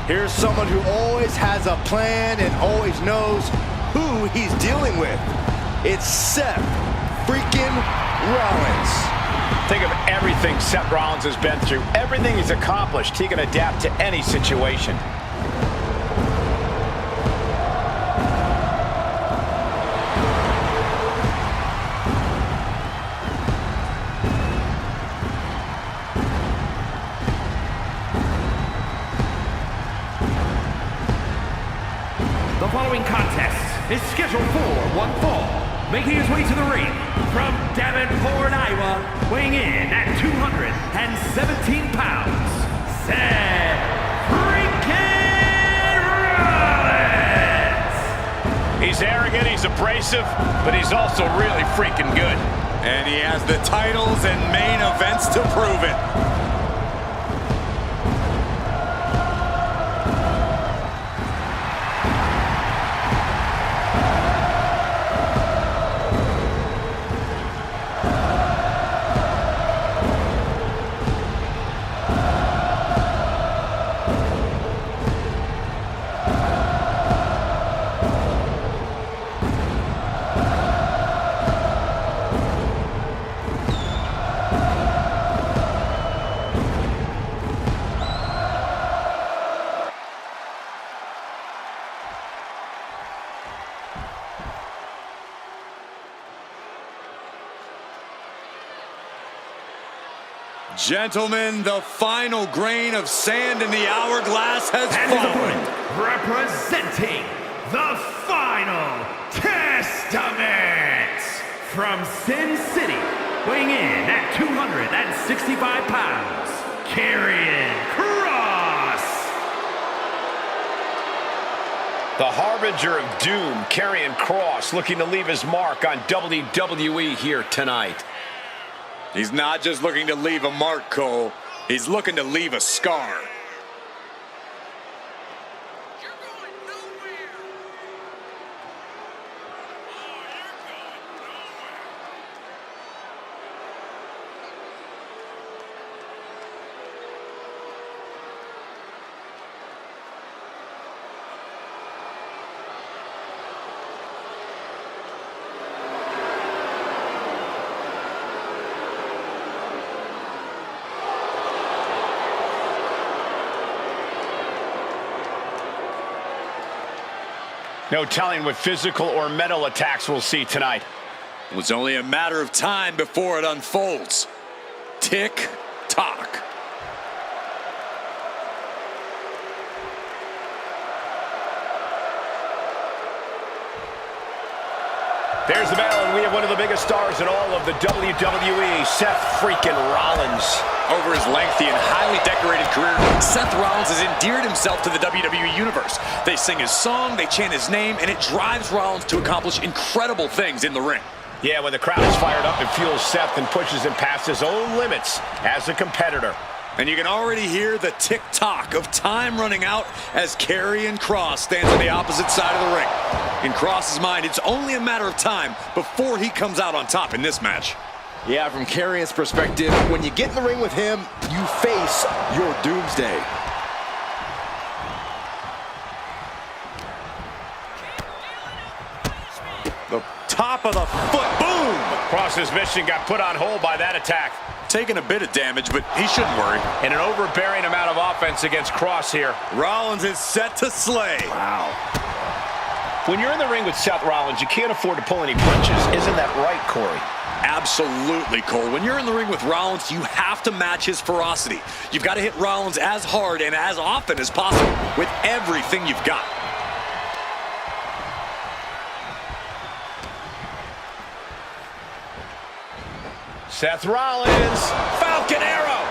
Here's someone who always has a plan and always knows who he's dealing with. It's Seth freaking Rollins. Think of everything Seth Rollins has been through, everything he's accomplished. He can adapt to any situation. The following contest is scheduled for one fall. Making his way to the ring from Davenport, Iowa, weighing in at 217 pounds, Seth freaking Rollins! He's arrogant, he's abrasive, but he's also really freaking good. And he has the titles and main events to prove it. Gentlemen, the final grain of sand in the hourglass has fallen. Representing the Final Testament from Sin City, weighing in at 265 pounds, Karrion Kross. The harbinger of doom, Karrion Kross, looking to leave his mark on WWE here tonight. He's not just looking to leave a mark, Cole. He's looking to leave a scar. No telling what physical or mental attacks we'll see tonight. It was only a matter of time before it unfolds. Tick-tock. There's the bell, and we have one of the biggest stars in all of the WWE, Seth freaking Rollins. Over his lengthy and highly decorated career, Seth Rollins has endeared himself to the WWE Universe. They sing his song, they chant his name, and it drives Rollins to accomplish incredible things in the ring. Yeah, when the crowd is fired up, it fuels Seth and pushes him past his own limits as a competitor. And you can already hear the tick-tock of time running out as Karrion Kross stands on the opposite side of the ring. In Kross's mind, it's only a matter of time before he comes out on top in this match. Yeah, from Karrion's perspective, when you get in the ring with him, you face your doomsday. The top of the foot, boom! Kross's mission got put on hold by that attack. Taking a bit of damage, but he shouldn't worry. And an overbearing amount of offense against Kross here. Rollins is set to slay. Wow. When you're in the ring with Seth Rollins, you can't afford to pull any punches. Isn't that right, Corey? Absolutely, Cole. When you're in the ring with Rollins, you have to match his ferocity. You've got to hit Rollins as hard and as often as possible with everything you've got. Seth Rollins, Falcon Arrow.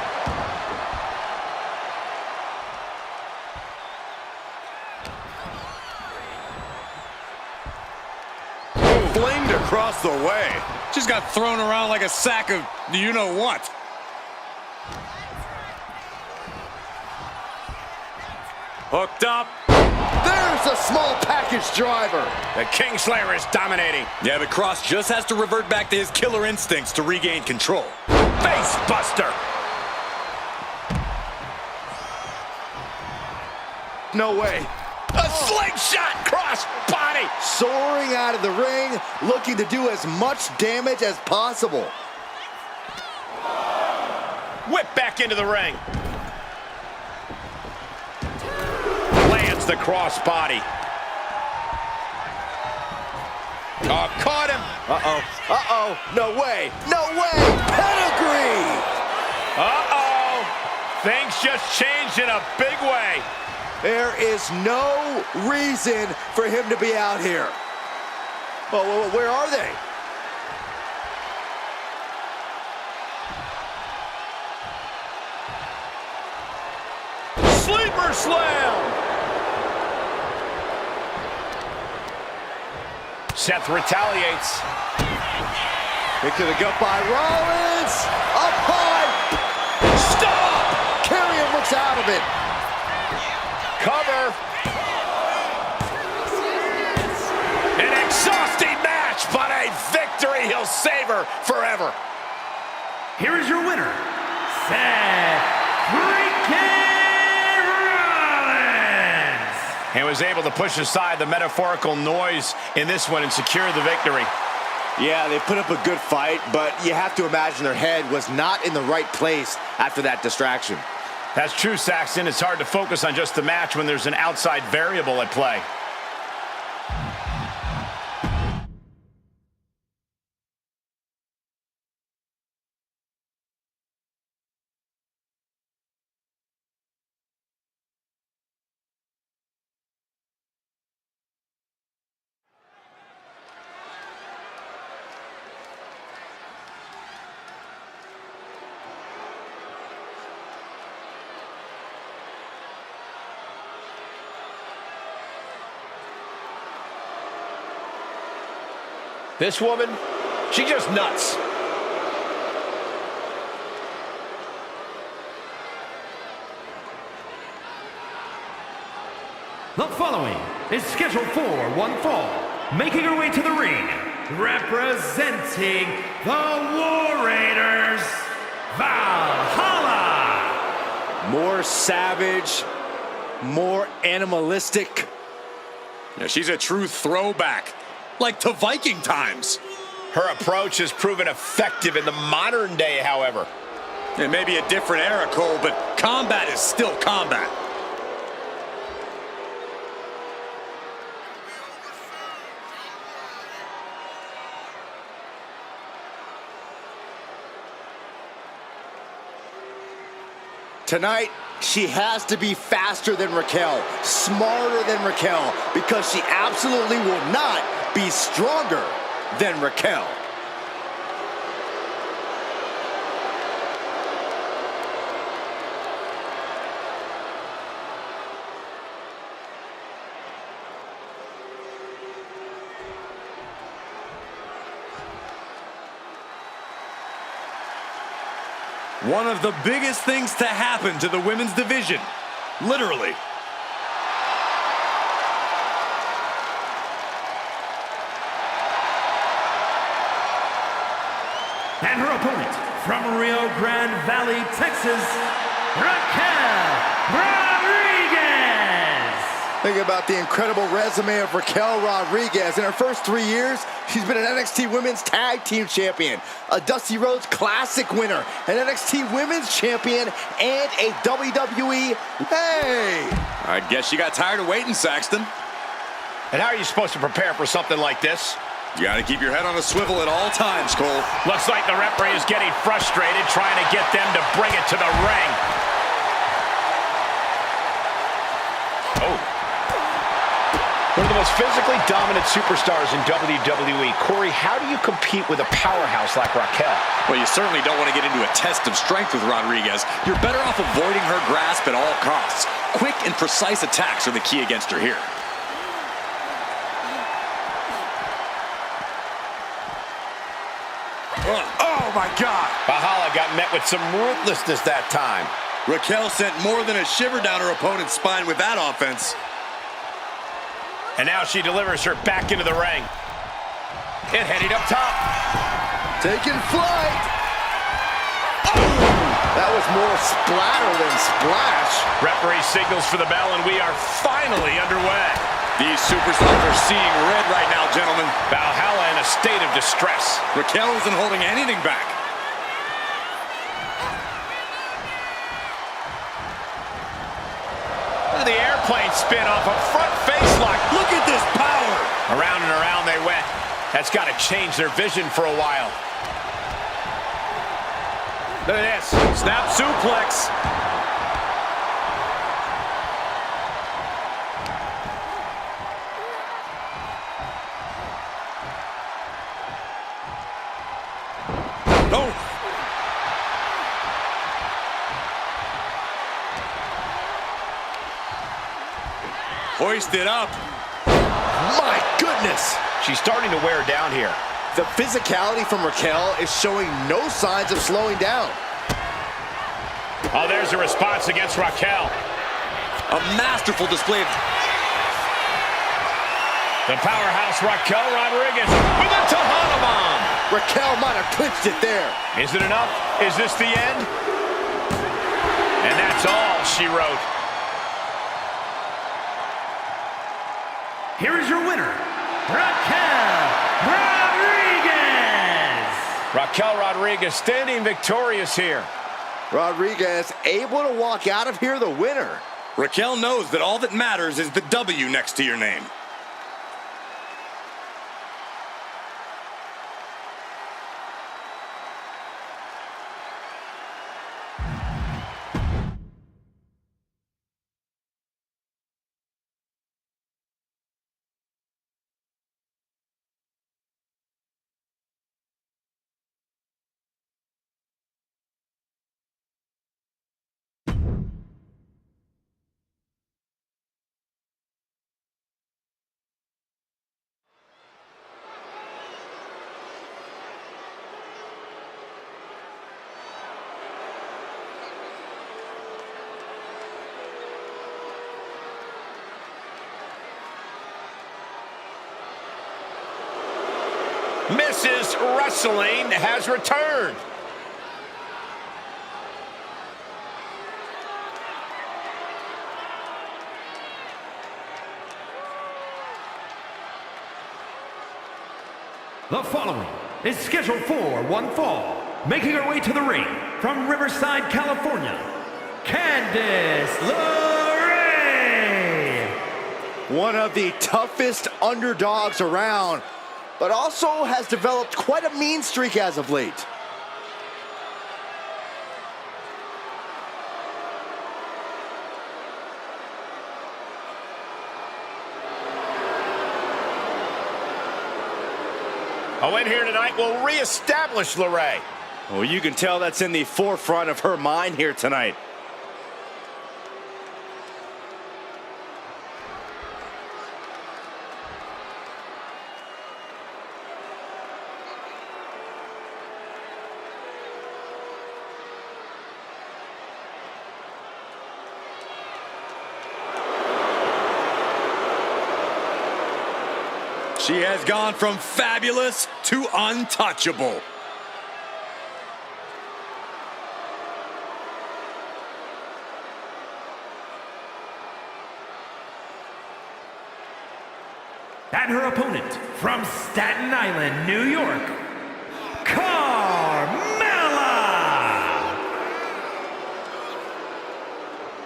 Flinged across the way. Just got thrown around like a sack of you-know-what. Hooked up. There's a small package driver. The Kingslayer is dominating. Yeah, but Kross just has to revert back to his killer instincts to regain control. Face buster. No way. A slingshot cross body. Soaring out of the ring, looking to do as much damage as possible. Whip back into the ring. Lands the cross body. Oh, caught him. Uh-oh. Uh-oh. No way. No way. Pedigree. Uh-oh. Things just changed in a big way. There is no reason for him to be out here. Oh, where are they? Sleeper slam. Seth retaliates. Kick to the gut by Rollins. Up high. Stop! Karrion looks out of it. Cover. An exhausting match, but a victory he'll savor forever. Here is your winner, Seth freaking Rollins. And was able to push aside the metaphorical noise in this one and secure the victory. Yeah, they put up a good fight, but you have to imagine their head was not in the right place after that distraction. That's true, Saxton. It's hard to focus on just the match when there's an outside variable at play. This woman, she just nuts. The following is scheduled for one fall, making her way to the ring, representing the War Raiders, Valhalla. More savage, more animalistic. Yeah, she's a true throwback, like to Viking times. Her approach has proven effective in the modern day, however. It may be a different era, Cole, but combat is still combat. Tonight, she has to be faster than Raquel, smarter than Raquel, because she absolutely will not be stronger than Raquel. One of the biggest things to happen to the women's division, literally. And her opponent from Rio Grande Valley, Texas, Raquel Rodriguez. Think about the incredible resume of Raquel Rodriguez. In her first 3 years, she's been an NXT Women's Tag Team Champion, a Dusty Rhodes Classic winner, an NXT Women's Champion, and a WWE. Hey! I guess you got tired of waiting, Saxton. And how are you supposed to prepare for something like this? You got to keep your head on a swivel at all times, Cole. Looks like the referee is getting frustrated, trying to get them to bring it to the ring. Oh. One of the most physically dominant superstars in WWE. Corey, how do you compete with a powerhouse like Raquel? Well, you certainly don't want to get into a test of strength with Rodriguez. You're better off avoiding her grasp at all costs. Quick and precise attacks are the key against her here. Oh, my God. Valhalla got met with some ruthlessness that time. Raquel sent more than a shiver down her opponent's spine with that offense. And now she delivers her back into the ring. And heading up top. Taking flight. Oh! That That was more splatter than splash. Referee signals for the bell, and we are finally underway. These superstars are seeing red right now, gentlemen. Valhalla in a state of distress. Raquel isn't holding anything back. Look at the airplane spin off a front face lock. Look at this power. Around and around they went. That's got to change their vision for a while. Look at this. Snap suplex. Oh. Hoisted up. My goodness. She's starting to wear down here. The physicality from Raquel is showing no signs of slowing down. Oh, there's a response against Raquel. A masterful display of... The powerhouse Raquel Rodriguez with a Tejana bomb. Raquel might have clinched it there. Is it enough? Is this the end? And that's all she wrote. Here is your winner, Raquel Rodriguez! Raquel Rodriguez standing victorious here. Rodriguez able to walk out of here the winner. Raquel knows that all that matters is the W next to your name. Mrs. Wrestling has returned. The following is scheduled for one fall. Making her way to the ring from Riverside, California, Candice LeRae. One of the toughest underdogs around, but also has developed quite a mean streak as of late. A win here tonight will reestablish LeRae. Well, you can tell that's in the forefront of her mind here tonight. She has gone from fabulous to untouchable. And her opponent from Staten Island, New York, Carmella!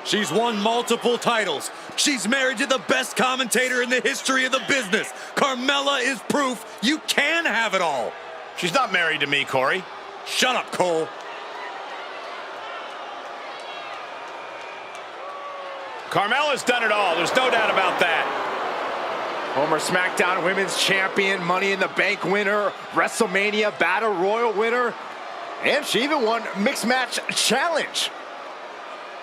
She's won multiple titles. She's married to the best commentator in the history of the business. Carmella is proof you can have it all. She's not married to me, Corey. Shut up, Cole. Carmella's done it all. There's no doubt about that. Former SmackDown Women's Champion, Money in the Bank winner, WrestleMania Battle Royal winner, and she even won Mixed Match Challenge.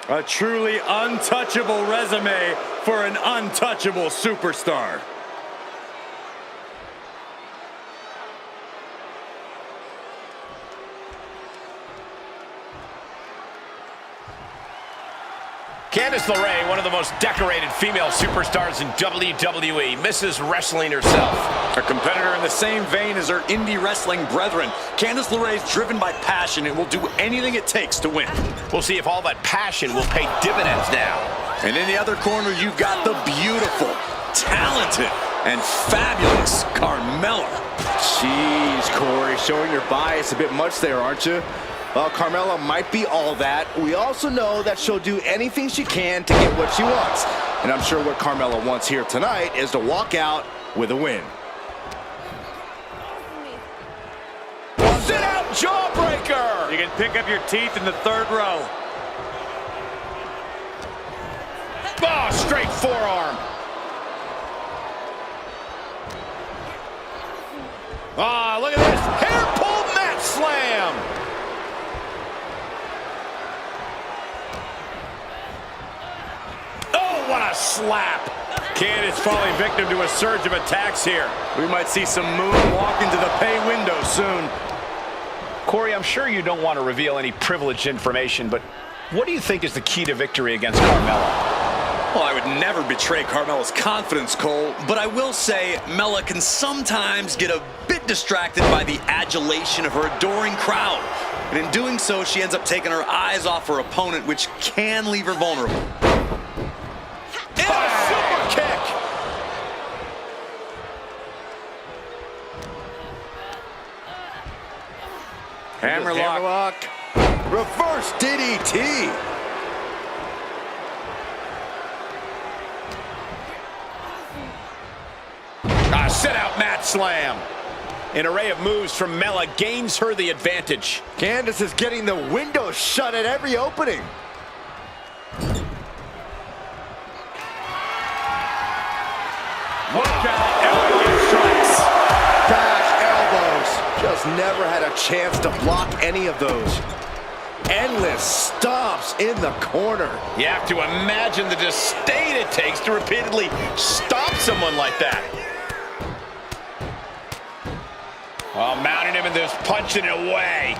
A truly untouchable resume for an untouchable superstar. Candice LeRae, one of the most decorated female superstars in WWE, Mrs. Wrestling herself. A competitor in the same vein as her indie wrestling brethren. Candice LeRae is driven by passion and will do anything it takes to win. We'll see if all that passion will pay dividends now. And in the other corner, you've got the beautiful, talented, and fabulous Carmella. Jeez, Corey, showing your bias a bit much there, aren't you? Well, Carmella might be all that. We also know that she'll do anything she can to get what she wants. And I'm sure what Carmella wants here tonight is to walk out with a win. Sit out jawbreaker! You can pick up your teeth in the third row. Oh, straight forearm. Ah, look at this. Hair pull mat slam. Oh, what a slap. Candice falling victim to a surge of attacks here. We might see some moonwalk into the pay window soon. Corey, I'm sure you don't want to reveal any privileged information, but what do you think is the key to victory against Carmella? Well, I would never betray Carmella's confidence, Cole, but I will say Mella can sometimes get a bit distracted by the adulation of her adoring crowd. And in doing so, she ends up taking her eyes off her opponent, which can leave her vulnerable. And a super kick! Hammerlock. Reverse DDT. Sit-out mat slam. An array of moves from Mella gains her the advantage. Candice is getting the window shut at every opening. Look out, elegant strikes. Back elbows. Just never had a chance to block any of those. Endless stomps in the corner. You have to imagine the disdain it takes to repeatedly stop someone like that. Oh, mounting him and just punching it away.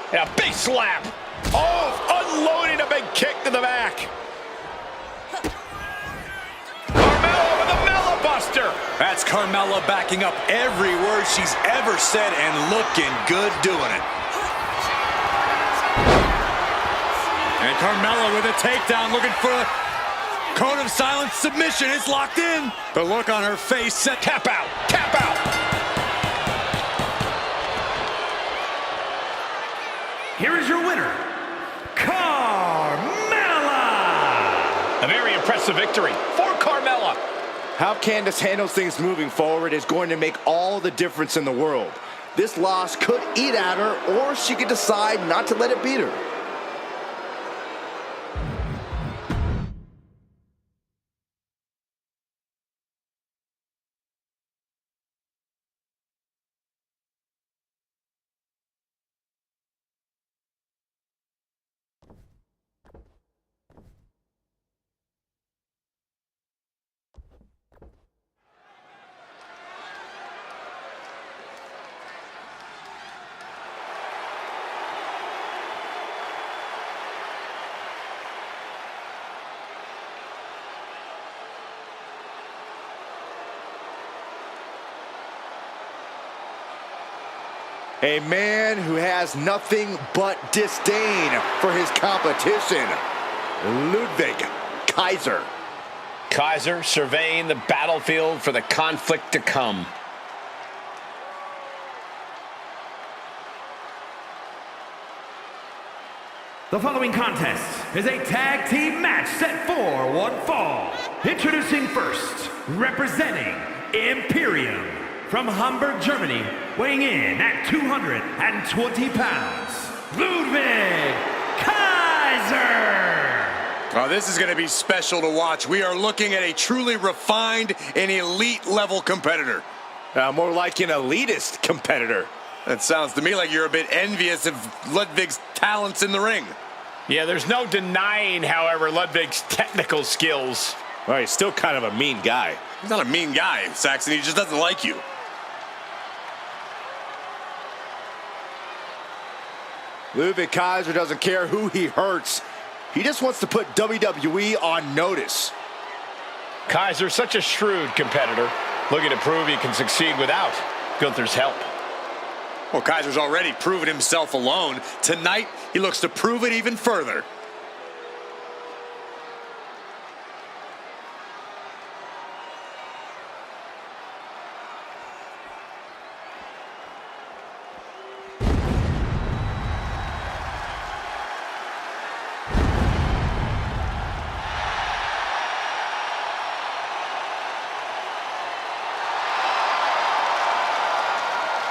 And a big slap. Oh, unloading a big kick to the back. Carmella with a Mella Buster. That's Carmella backing up every word she's ever said and looking good doing it. And Carmella with a takedown, looking for a cone of silence submission. It's locked in. The look on her face set. Tap out, tap out. Here is your winner, Carmella! A very impressive victory for Carmella. How Candice handles things moving forward is going to make all the difference in the world. This loss could eat at her, or she could decide not to let it beat her. A man who has nothing but disdain for his competition, Ludwig Kaiser. Kaiser surveying the battlefield for the conflict to come. The following contest is a tag team match set for one fall. Introducing first, representing Imperium from Hamburg, Germany, weighing in at 220 pounds, Ludwig Kaiser. Oh, this is going to be special to watch. We are looking at a truly refined and elite level competitor. More like an elitist competitor. That sounds to me like you're a bit envious of Ludwig's talents in the ring. Yeah, there's no denying, however, Ludwig's technical skills. Well, he's still kind of a mean guy. He's not a mean guy, Saxon. He just doesn't like you. Ludwig Kaiser doesn't care who he hurts. He just wants to put WWE on notice. Kaiser's such a shrewd competitor, looking to prove he can succeed without Gunther's help. Well, Kaiser's already proven himself alone. Tonight, he looks to prove it even further.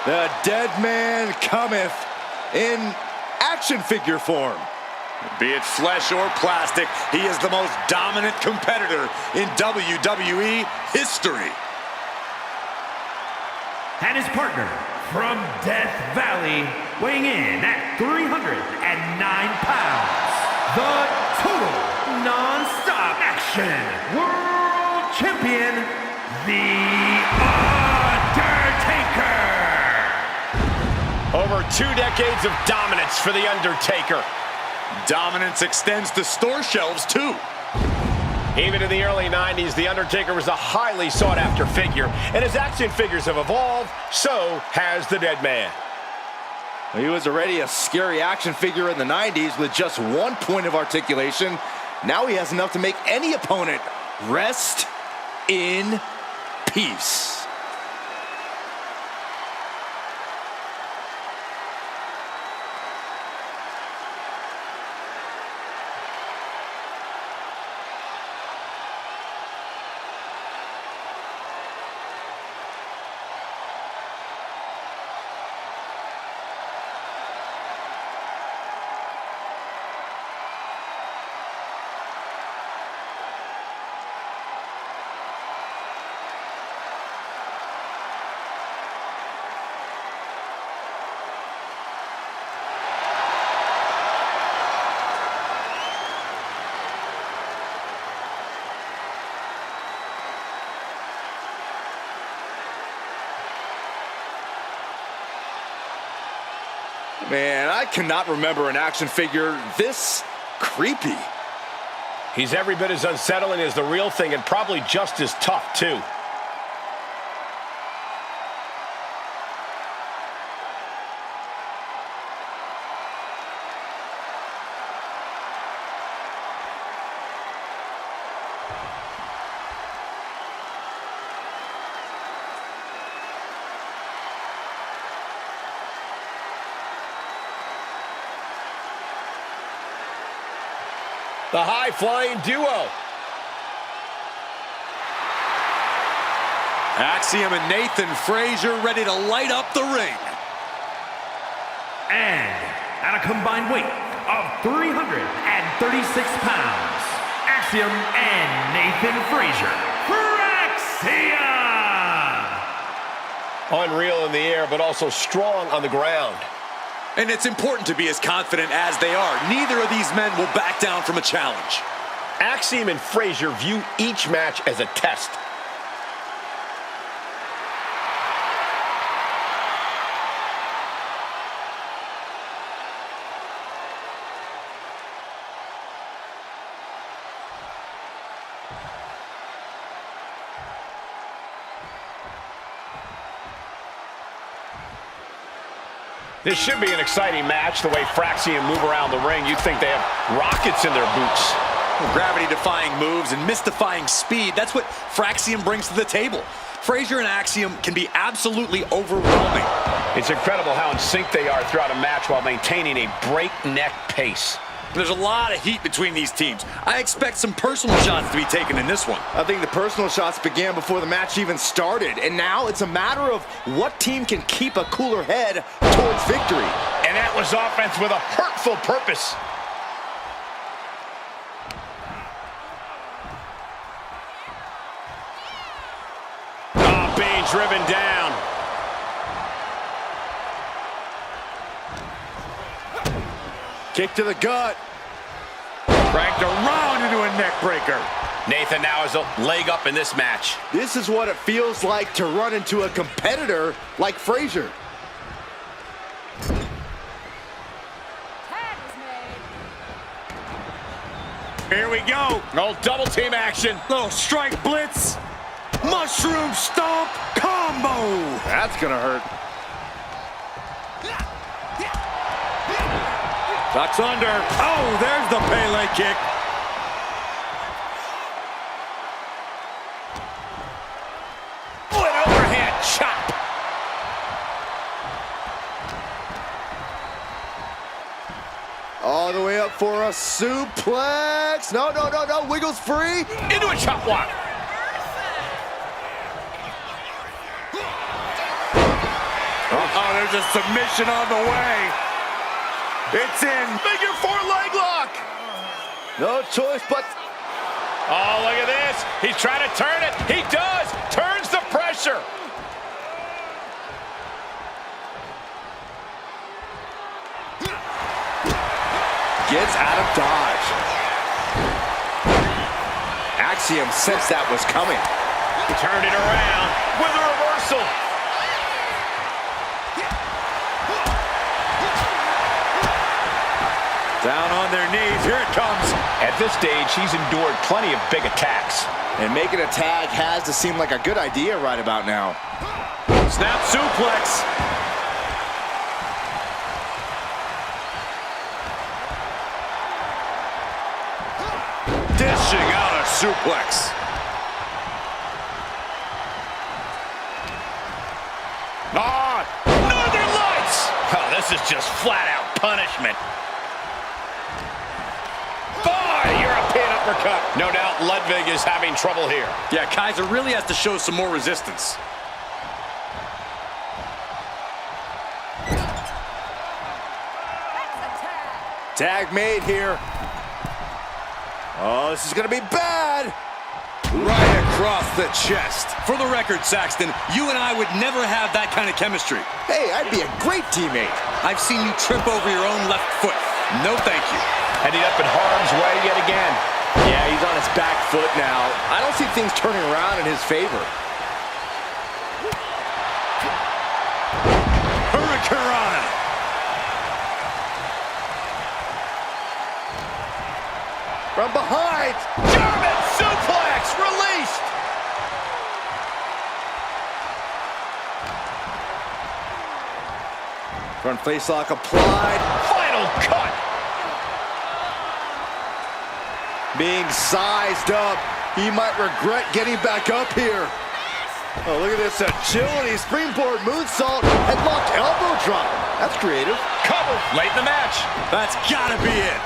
The dead man cometh in action figure form. Be it flesh or plastic, he is the most dominant competitor in WWE history. And his partner from Death Valley, weighing in at 309 pounds, the total non-stop action world champion, The Undertaker. Over 2 decades of dominance for The Undertaker. Dominance extends to store shelves, too. Even in the early 90s, The Undertaker was a highly sought-after figure, and as action figures have evolved, so has the Dead Man. He was already a scary action figure in the 90s with just 1 point of articulation. Now he has enough to make any opponent rest in peace. Man, I cannot remember an action figure this creepy. He's every bit as unsettling as the real thing, and probably just as tough, too. The high-flying duo. Axiom and Nathan Frazier ready to light up the ring. And at a combined weight of 336 pounds, Axiom and Nathan Frazier. Axiom! Unreal in the air, but also strong on the ground. And it's important to be as confident as they are. Neither of these men will back down from a challenge. Axiom and Frazier view each match as a test. This should be an exciting match, the way Fraxium move around the ring. You'd think they have rockets in their boots. Well, gravity-defying moves and mystifying speed, that's what Fraxium brings to the table. Frazier and Axiom can be absolutely overwhelming. It's incredible how in sync they are throughout a match while maintaining a breakneck pace. There's a lot of heat between these teams. I expect some personal shots to be taken in this one. I think the personal shots began before the match even started, and now it's a matter of what team can keep a cooler head towards victory. And that was offense with a hurtful purpose. Oh, being driven down. Kick to the gut. Cranked around into a neck breaker. Nathan now has a leg up in this match. This is what it feels like to run into a competitor like Frazier. Tag is made. Here we go. No double team action. Little strike blitz. Mushroom stomp combo. That's gonna hurt. Ducks under. Oh, there's the Pele kick. Oh, an overhand chop. All the way up for a suplex. No, no, no, no. Wiggles free. Into a chop block. Oh, there's a submission on the way. It's in. Figure four leg lock. No choice but... Oh, look at this. He's trying to turn it. He does. Turns the pressure. Gets out of dodge. Axiom sensed that was coming. Turned it around with a reversal. Down on their knees. Here it comes. At this stage, he's endured plenty of big attacks. And making a tag has to seem like a good idea right about now. Snap suplex. Dishing out a suplex. Northern Lights! Oh, this is just flat-out punishment. European uppercut. No doubt Ludwig is having trouble here. Yeah, Kaiser really has to show some more resistance. Tag made here. Oh, this is going to be bad. Right across the chest. For the record, Saxton, you and I would never have that kind of chemistry. Hey, I'd be a great teammate. I've seen you trip over your own left foot. No thank you. Ending up in harm's way yet again. Yeah, he's on his back foot now. I don't see things turning around in his favor. Hurricanrana. From behind. German suplex released. Front face lock applied. Final cut. Being sized up. He might regret getting back up here. Oh, look at this agility. Springboard moonsault. Headlock elbow drop. That's creative. Cover late in the match. That's gotta be it.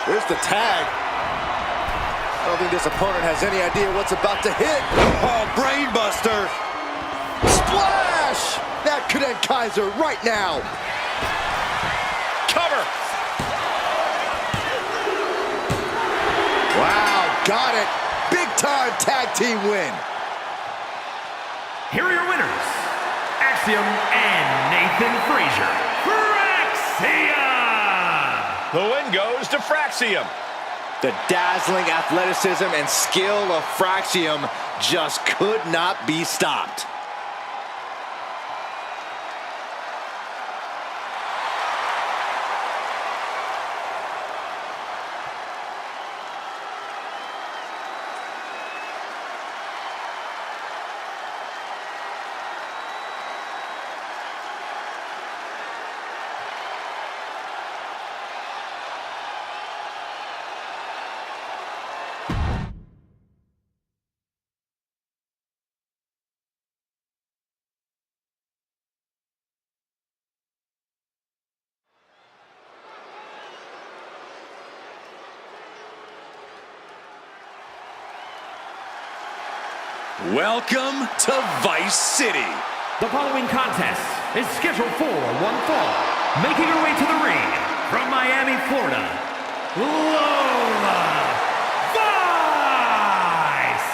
There's the tag. I don't think this opponent has any idea what's about to hit. Oh, brainbuster. Splash! That could end Kaiser right now. Cover. Wow, got it. Big time tag team win. Here are your winners, Axiom and Nathan Frazier. Fraxium! The win goes to Fraxium. The dazzling athleticism and skill of Fraxium just could not be stopped. Welcome to Vice City. The following contest is scheduled for one fall. Making her way to the ring from Miami, Florida, Lola Vice!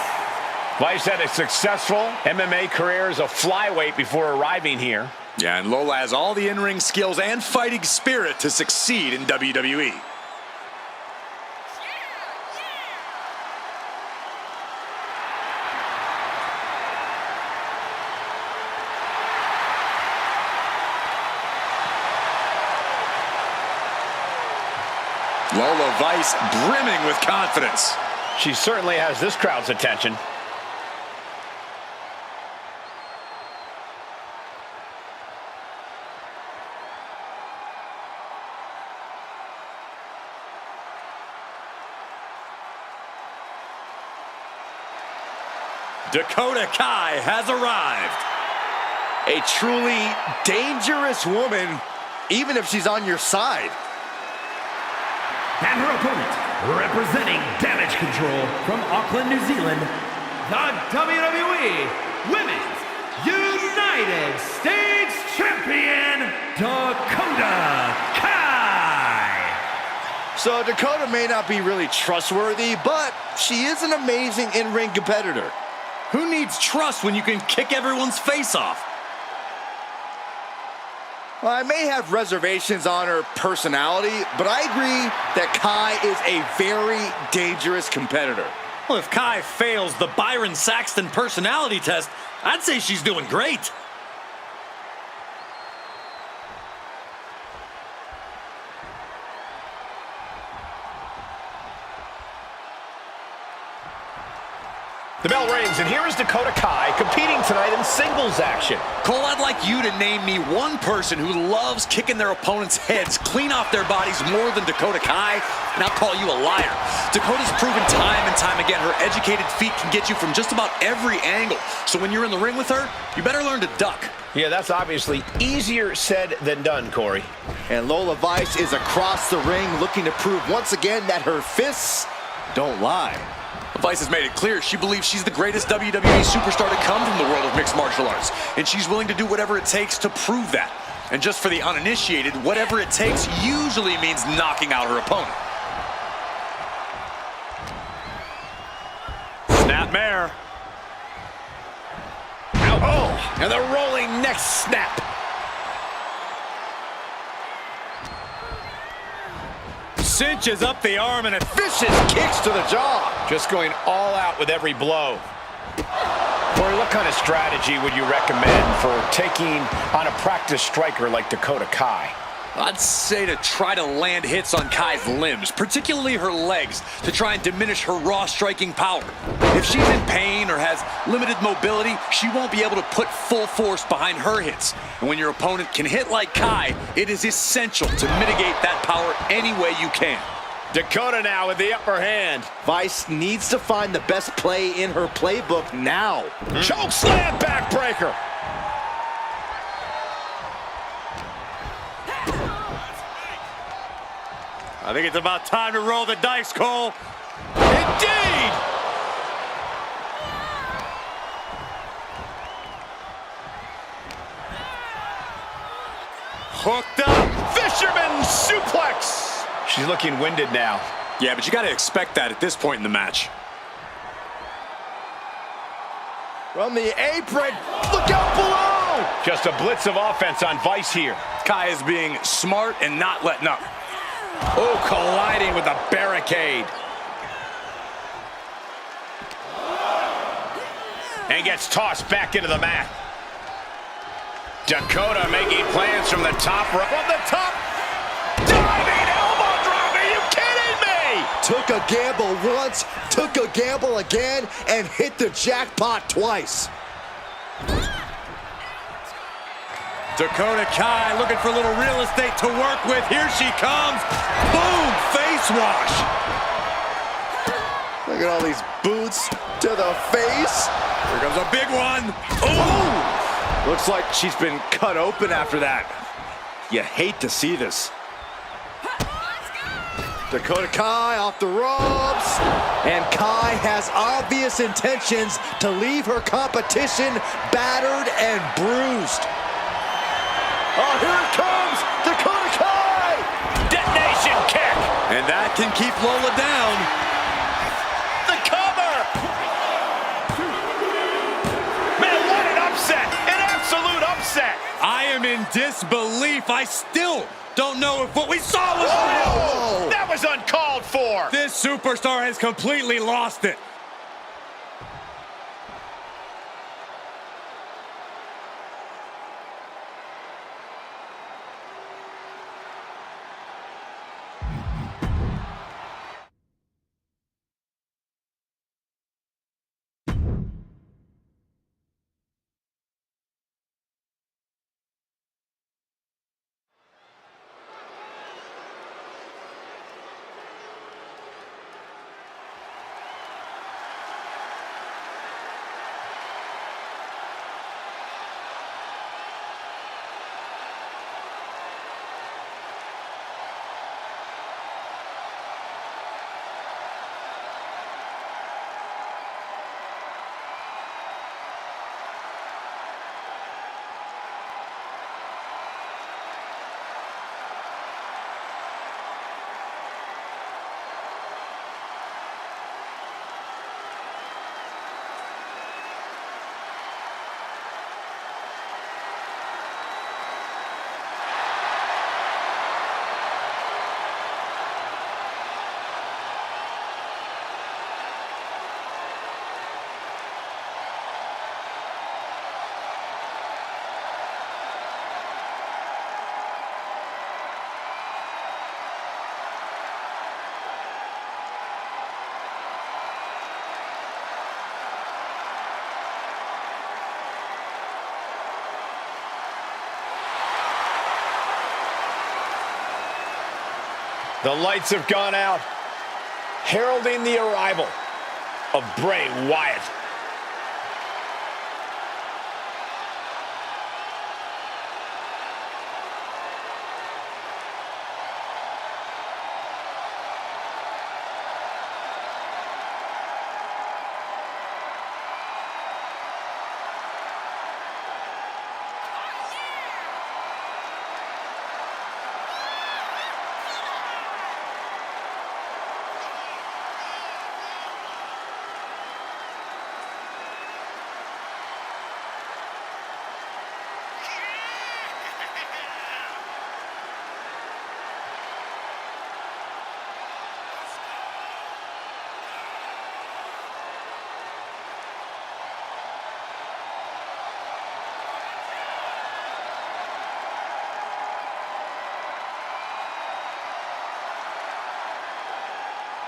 Vice had a successful MMA career as a flyweight before arriving here. Yeah, and Lola has all the in-ring skills and fighting spirit to succeed in WWE. Lola Vice brimming with confidence. She certainly has this crowd's attention. Dakota Kai has arrived. A truly dangerous woman, even if she's on your side. And her opponent, representing Damage Control from Auckland, New Zealand, the WWE Women's United States Champion, Dakota Kai. So Dakota may not be really trustworthy, but she is an amazing in-ring competitor. Who needs trust when you can kick everyone's face off? Well, I may have reservations on her personality, but I agree that Kai is a very dangerous competitor. Well, if Kai fails the Byron Saxton personality test, I'd say she's doing great. The bell rings, and here is Dakota Kai competing tonight in singles action. Cole, I'd like you to name me one person who loves kicking their opponents' heads clean off their bodies more than Dakota Kai, and I'll call you a liar. Dakota's proven time and time again her educated feet can get you from just about every angle. So when you're in the ring with her, you better learn to duck. Yeah, that's obviously easier said than done, Corey. And Lola Vice is across the ring looking to prove once again that her fists don't lie. Vice has made it clear she believes she's the greatest WWE superstar to come from the world of mixed martial arts, and she's willing to do whatever it takes to prove that. And just for the uninitiated, whatever it takes usually means knocking out her opponent. Snapmare. Oh, and the rolling neck snap. Cinches up the arm and a Vicious kicks to the jaw. Just going all out with every blow. Corey, what kind of strategy would you recommend for taking on a practiced striker like Dakota Kai? I'd say to try to land hits on Kai's limbs, particularly her legs, to try and diminish her raw striking power. If she's in pain or has limited mobility, she won't be able to put full force behind her hits. And when your opponent can hit like Kai, it is essential to mitigate that power any way you can. Dakota now with the upper hand. Vice needs to find the best play in her playbook now. Choke slam backbreaker. I think it's about time to roll the dice, Cole. Indeed! Hooked up. Fisherman suplex. She's looking winded now. Yeah, but you got to expect that at this point in the match. From the apron, look out below! Just a blitz of offense on Vice here. Kai is being smart and not letting up. Oh, colliding with the barricade. And gets tossed back into the mat. Dakota making plans from the top rope. From the top. Diving elbow drop. Are you kidding me? Took a gamble once, took a gamble again, and hit the jackpot twice. Dakota Kai looking for a little real estate to work with. Here she comes. Boom, face wash. Look at all these boots to the face. Here comes a big one. Ooh. Looks like she's been cut open after that. You hate to see this. Dakota Kai off the ropes. And Kai has obvious intentions to leave her competition battered and bruised. Oh, here it comes! Dakota Kai! Detonation kick. And that can keep Lola down. The cover! Man, what an upset! An absolute upset! I am in disbelief. I still don't know if what we saw was Oh, real. that was uncalled for! This superstar has completely lost it. The lights have gone out, heralding the arrival of Bray Wyatt.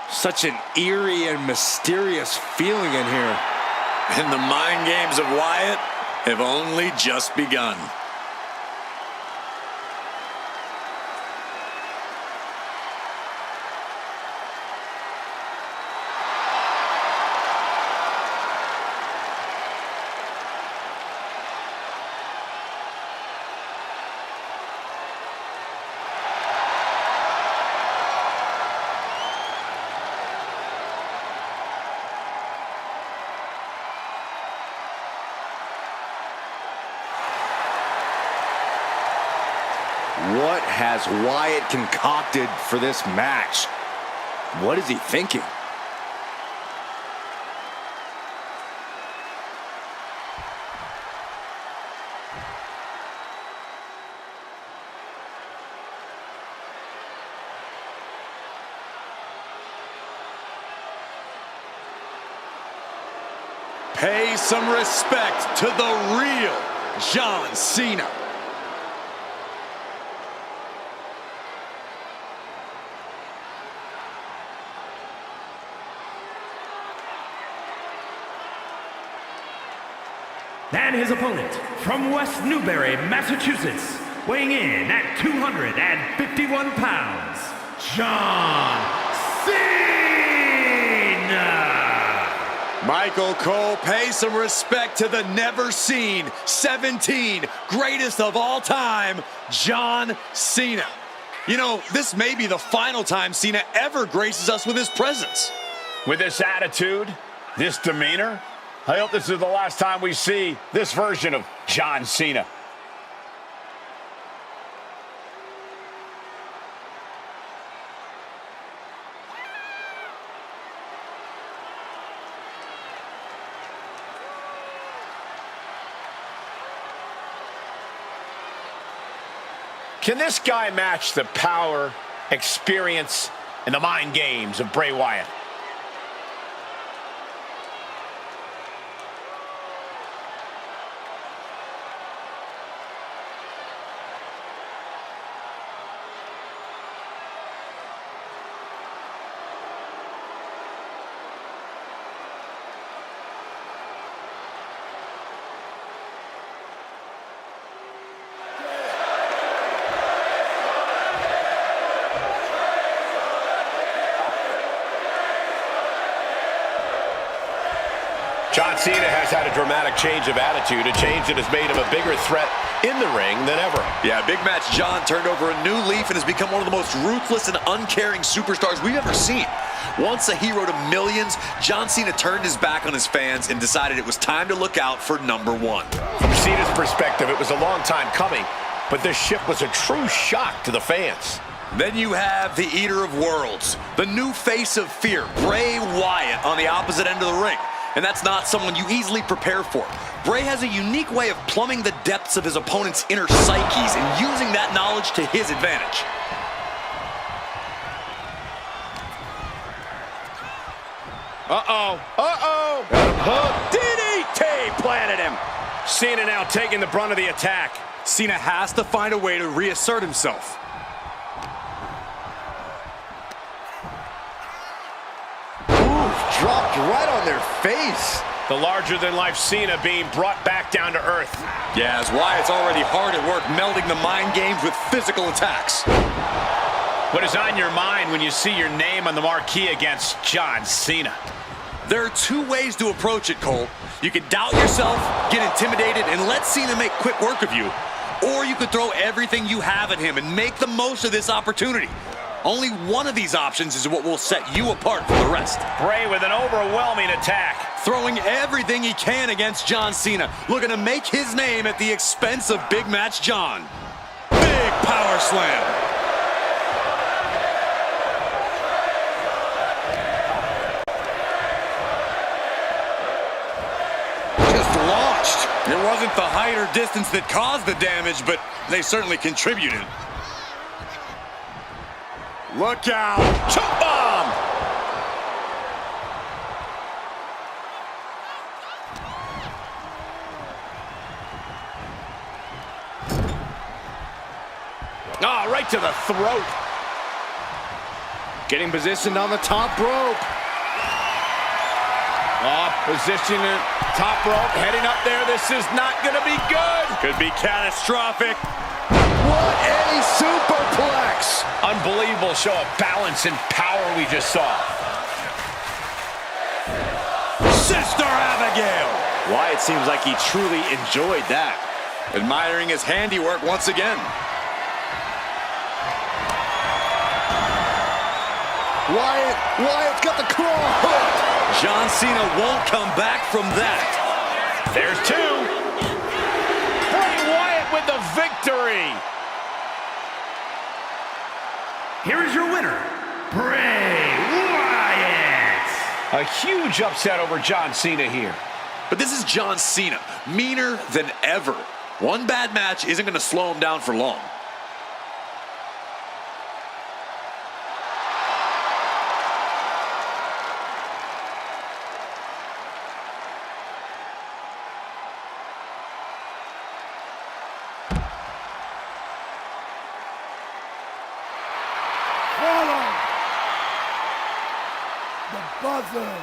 Such an eerie and mysterious feeling in here. And the mind games of Wyatt have only just begun. What has Wyatt concocted for this match? What is he thinking? Pay some respect to the real John Cena. And his opponent, from West Newbury, Massachusetts, weighing in at 251 pounds, John Cena! Michael Cole, pay some respect to the never-seen 17 greatest of all time, John Cena. You know, this may be the final time Cena ever graces us with his presence. With this attitude, this demeanor, I hope this is the last time we see this version of John Cena. Can this guy match the power, experience, and the mind games of Bray Wyatt? John Cena has had a dramatic change of attitude, a change that has made him a bigger threat in the ring than ever. Yeah, big match John turned over a new leaf and has become one of the most ruthless and uncaring superstars we've ever seen. Once a hero to millions, John Cena turned his back on his fans and decided it was time to look out for #1. From Cena's perspective, it was a long time coming, but this shift was a true shock to the fans. Then you have the Eater of Worlds, the new face of fear, Bray Wyatt, on the opposite end of the ring. And that's not someone you easily prepare for. Bray has a unique way of plumbing the depths of his opponent's inner psyches and using that knowledge to his advantage. Uh-oh. Uh-oh. DDT planted him. Cena now taking the brunt of the attack. Cena has to find a way to reassert himself. Dropped right on their face. The larger-than-life Cena being brought back down to earth. Yeah, as Wyatt's already hard at work melding the mind games with physical attacks. What is on your mind when you see your name on the marquee against John Cena? There are two ways to approach it, Cole. You could doubt yourself, get intimidated, and let Cena make quick work of you. Or you could throw everything you have at him and make the most of this opportunity. Only one of these options is what will set you apart from the rest. Bray with an overwhelming attack. Throwing everything he can against John Cena, looking to make his name at the expense of Big Match John. Big power slam. It wasn't the height or distance that caused the damage, but they certainly contributed. Look out! Choke bomb! Ah, right to the throat. Getting positioned on the top rope. Position in top rope, heading up there. This is not going to be good. Could be catastrophic. What a superplex! Unbelievable show of balance and power we just saw. Sister Abigail. Wyatt seems like he truly enjoyed that. Admiring his handiwork once again. Wyatt's got the claw hooked. John Cena won't come back from that. There's two. Bray Wyatt with the victory. Here is your winner, Bray Wyatt. A huge upset over John Cena here. But this is John Cena, meaner than ever. One bad match isn't going to slow him down for long. The buzzer.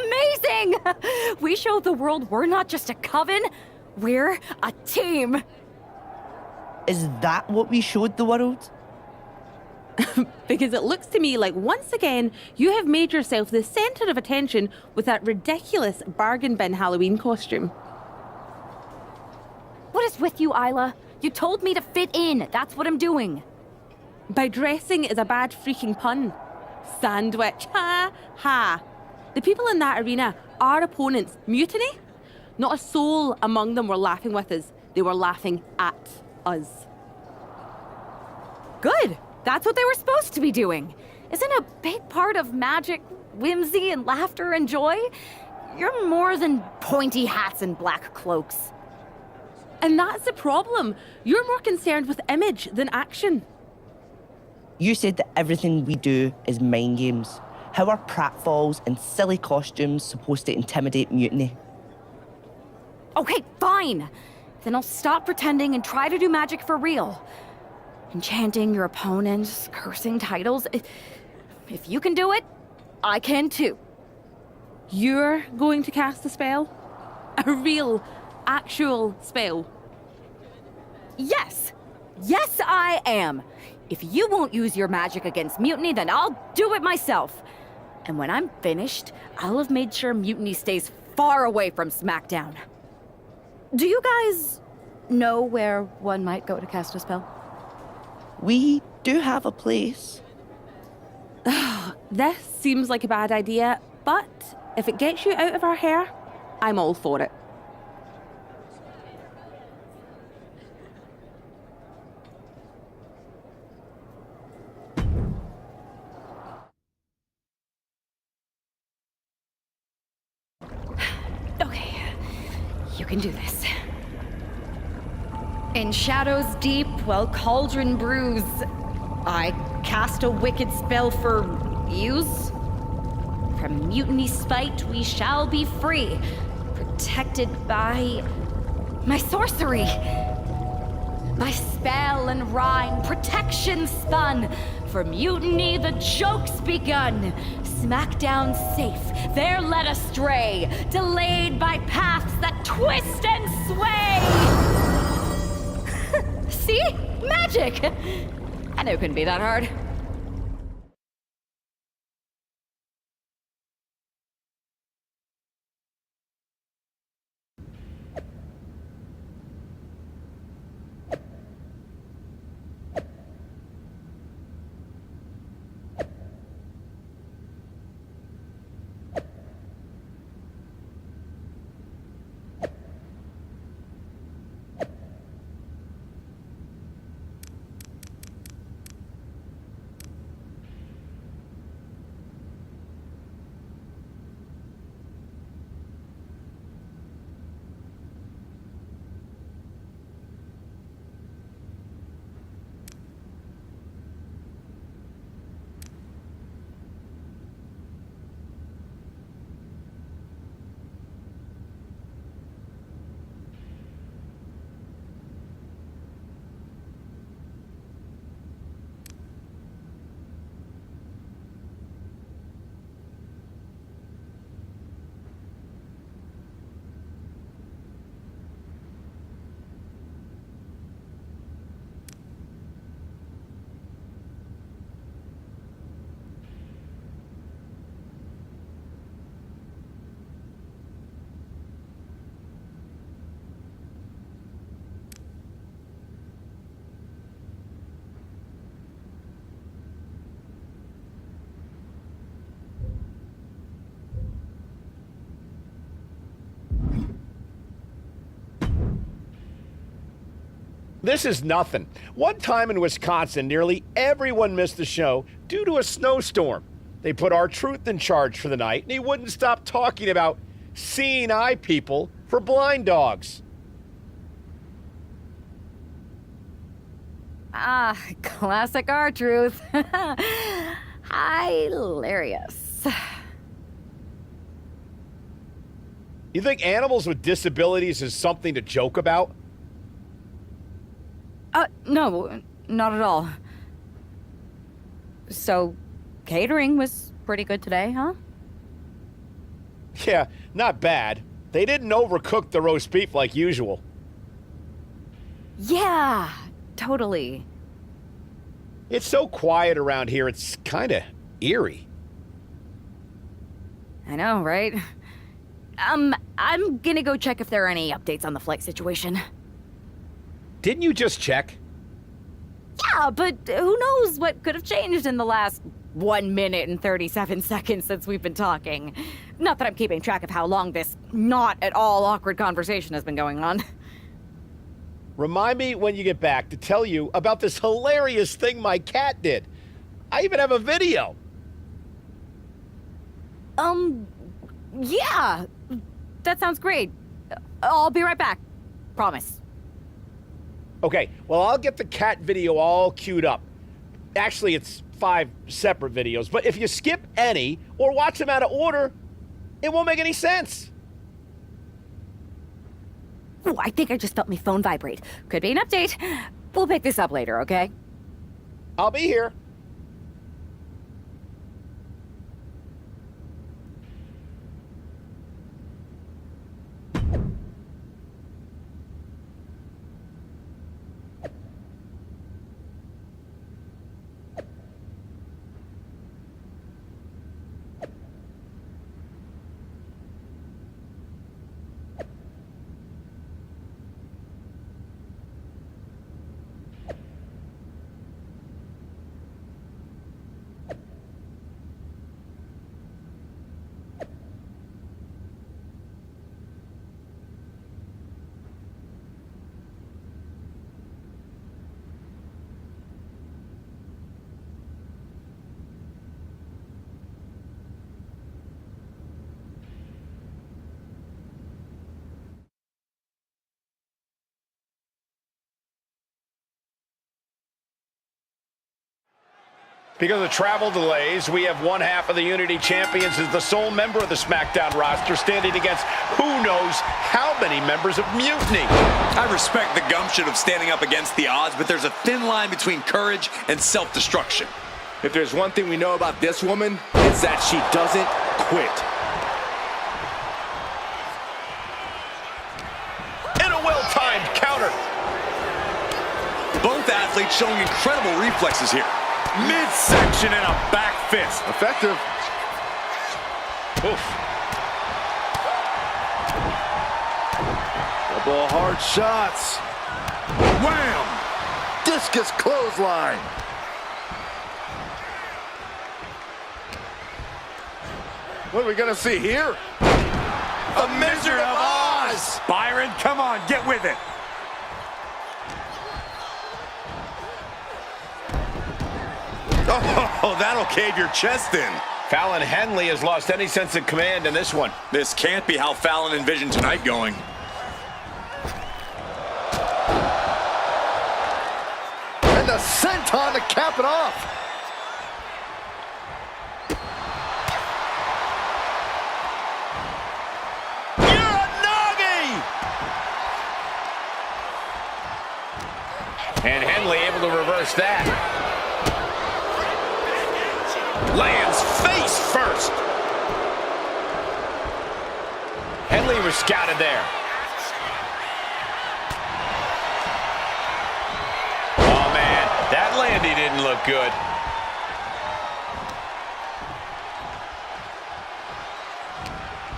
Amazing! We showed the world we're not just a coven, we're a team. Is that what we showed the world? Because it looks to me like once again you have made yourself the center of attention with that ridiculous bargain bin Halloween costume. What is with you, Isla? You told me to fit in. That's what I'm doing. By dressing is a bad freaking pun. Sandwich. Ha ha. The people in that arena, our opponents, mutiny? Not a soul among them were laughing with us. They were laughing at us. Good. That's what they were supposed to be doing. Isn't a big part of magic whimsy and laughter and joy? You're more than pointy hats and black cloaks. And that's the problem. You're more concerned with image than action. You said that everything we do is mind games. How are pratfalls and silly costumes supposed to intimidate mutiny? Okay, fine. Then I'll stop pretending and try to do magic for real. Enchanting your opponents, cursing titles. If you can do it, I can too. You're going to cast a spell? A real, actual spell? Yes. Yes, I am. If you won't use your magic against mutiny, then I'll do it myself. And when I'm finished, I'll have made sure mutiny stays far away from SmackDown. Do you guys know where one might go to cast a spell? We do have a place. This seems like a bad idea, but if it gets you out of our hair, I'm all for it. Okay, you can do this. In shadows deep, while cauldron brews, I cast a wicked spell for use. From mutiny spite we shall be free, protected by my sorcery. By spell and rhyme, protection spun. For mutiny the joke's begun. Smackdown safe, there led astray, delayed by paths that twist and sway. See? Magic! I knew it couldn't be that hard. This is nothing. One time in Wisconsin, nearly everyone missed the show due to a snowstorm. They put R-Truth in charge for the night, and he wouldn't stop talking about seeing eye people for blind dogs. Ah, classic R-Truth. Hilarious. You think animals with disabilities is something to joke about? No, not at all. So, catering was pretty good today, huh? Yeah, not bad. They didn't overcook the roast beef like usual. Yeah, totally. It's so quiet around here, it's kind of eerie. I know, right? I'm gonna go check if there are any updates on the flight situation. Didn't you just check? Yeah, but who knows what could have changed in the last 1 minute and 37 seconds since we've been talking. Not that I'm keeping track of how long this not at all awkward conversation has been going on. Remind me when you get back to tell you about this hilarious thing my cat did. I even have a video. Yeah, that sounds great. I'll be right back. Promise. Okay, well, I'll get the cat video all queued up. Actually, it's 5 separate videos, but if you skip any or watch them out of order, it won't make any sense. Ooh, I think I just felt my phone vibrate. Could be an update. We'll pick this up later, okay? I'll be here. Because of travel delays, we have one half of the Unity Champions as the sole member of the SmackDown roster standing against who knows how many members of Mutiny. I respect the gumption of standing up against the odds, but there's a thin line between courage and self-destruction. If there's one thing we know about this woman, it's that she doesn't quit. And a well-timed counter. Both athletes showing incredible reflexes here. Midsection and a back fist. Effective. Oof. Couple of hard shots. Wham! Discus clothesline. What are we gonna see here? The Wizard of Oz! Byron, come on, get with it. Oh, that'll cave your chest in. Fallon Henley has lost any sense of command in this one. This can't be how Fallon envisioned tonight going. And the senton to cap it off. And Henley able to reverse that. Lands face first. Henley was scouted there. Oh, man, that landing didn't look good.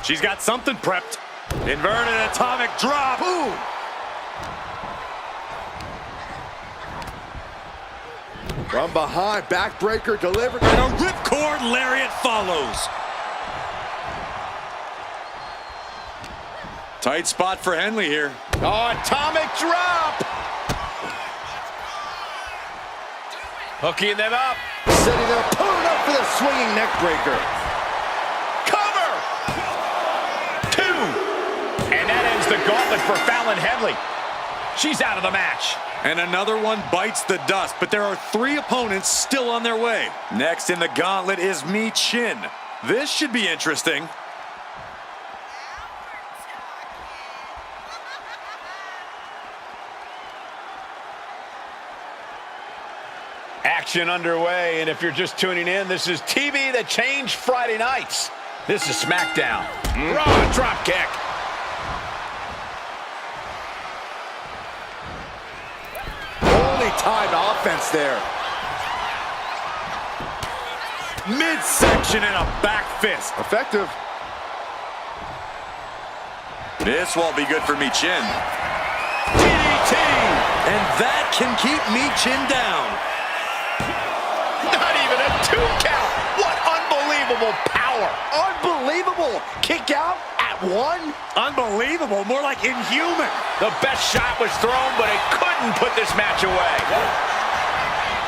She's got something prepped. Inverted atomic drop. Boom. From behind, backbreaker delivered. And a ripcord lariat follows. Tight spot for Henley here. Oh, atomic drop. Hooking them up. Setting their opponent up for the swinging neck breaker. Cover. 2. And that ends the gauntlet for Fallon Henley. She's out of the match. And another one bites the dust, but there are 3 opponents still on their way. Next in the gauntlet is Mi Chin. This should be interesting. Action underway, and if you're just tuning in, this is TV that changed Friday nights. This is SmackDown. Raw drop kick. Timed offense there. Midsection and a back fist. Effective. This won't be good for Mi Chin. DDT! And that can keep Mi Chin down. Not even a 2 count. What unbelievable power. Unbelievable. Kick out at 1. Unbelievable. More like inhuman. The best shot was thrown, but it couldn't put this match away.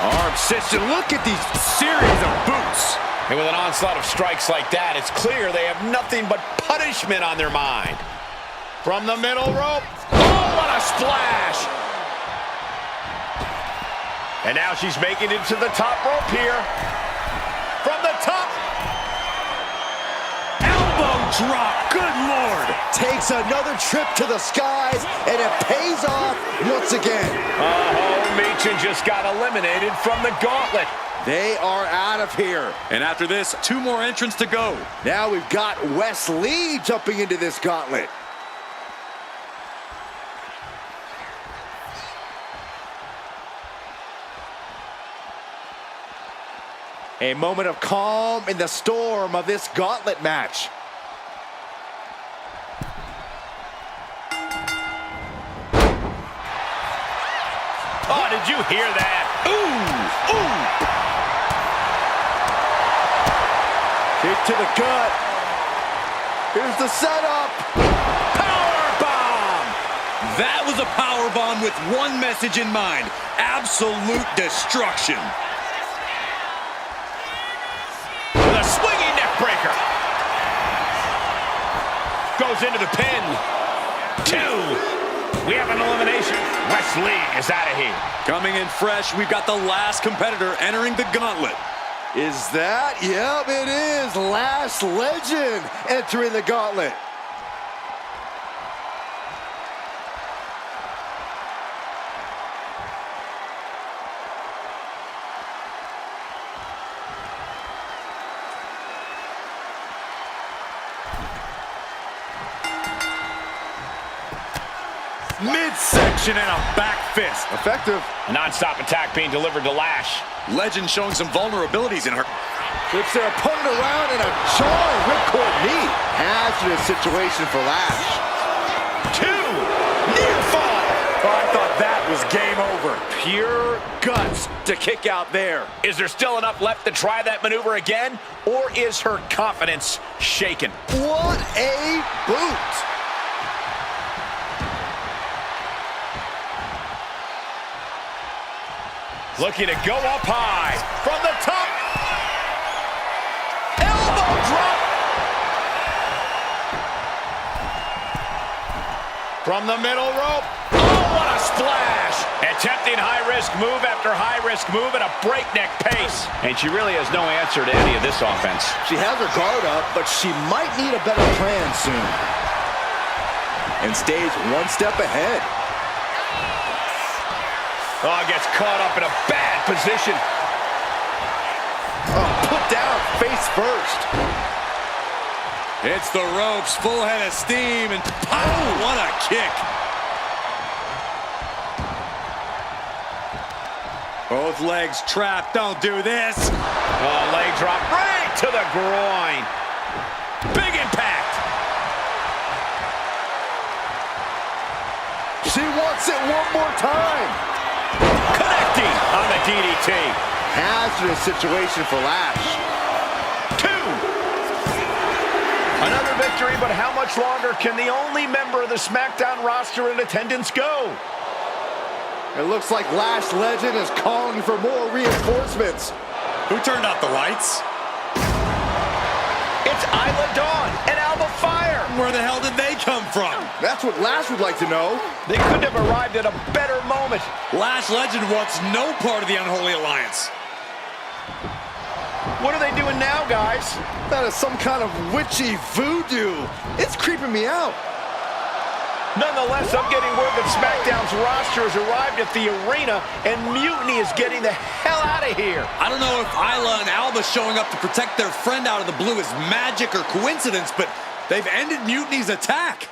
Arm system. Look at these series of boots. And with an onslaught of strikes like that, it's clear they have nothing but punishment on their mind. From the middle rope. Oh, what a splash. And now she's making it to the top rope here. From the top. Elbow drop. Good Lord. Takes another trip to the skies, and it pays off once again. Oh, Michin just got eliminated from the gauntlet. They are out of here. And after this, 2 more entrants to go. Now we've got Wes Lee jumping into this gauntlet. A moment of calm in the storm of this gauntlet match. Oh, did you hear that? Ooh, ooh. Kick to the gut. Here's the setup. Power bomb. That was a power bomb with one message in mind. Absolute destruction. With a swinging neck breaker. Goes into the pin. 2. We have an elimination. Wes Lee is out of here. Coming in fresh, we've got the last competitor entering the gauntlet. Is that? Yep, it is. Last Legend entering the gauntlet. Midsection and a back fist. Effective. A non-stop attack being delivered to Lash. Legend showing some vulnerabilities in her. Flips their opponent around in a jarring ripcord knee. Hazardous situation for Lash. 2. Near fall. Oh, I thought that was game over. Pure guts to kick out there. Is there still enough left to try that maneuver again? Or is her confidence shaken? What a boot. Looking to go up high. From the top. Elbow drop. From the middle rope. Oh, what a splash. Attempting high-risk move after high-risk move at a breakneck pace. And she really has no answer to any of this offense. She has her guard up, but she might need a better plan soon. And stays one step ahead. Oh, gets caught up in a bad position. Oh, put down face first. It's the ropes, full head of steam, and pow, what a kick. Both legs trapped, don't do this. Oh, leg drop right to the groin. Big impact. She wants it one more time. Connecting on the DDT. Hazardous situation for Lash. 2. Another victory, but how much longer can the only member of the SmackDown roster in attendance go? It looks like Lash Legend is calling for more reinforcements. Who turned out the lights? It's Isla Dawn and Alba Fire. Where the hell did they come from? That's what Lash would like to know. They couldn't have arrived at a better moment. Lash Legend wants no part of the Unholy Alliance. What are they doing now, guys? That is some kind of witchy voodoo. It's creeping me out. Nonetheless, I'm getting word that SmackDown's roster has arrived at the arena and Mutiny is getting the hell out of here. I don't know if Isla and Alba showing up to protect their friend out of the blue is magic or coincidence, but they've ended Mutiny's attack.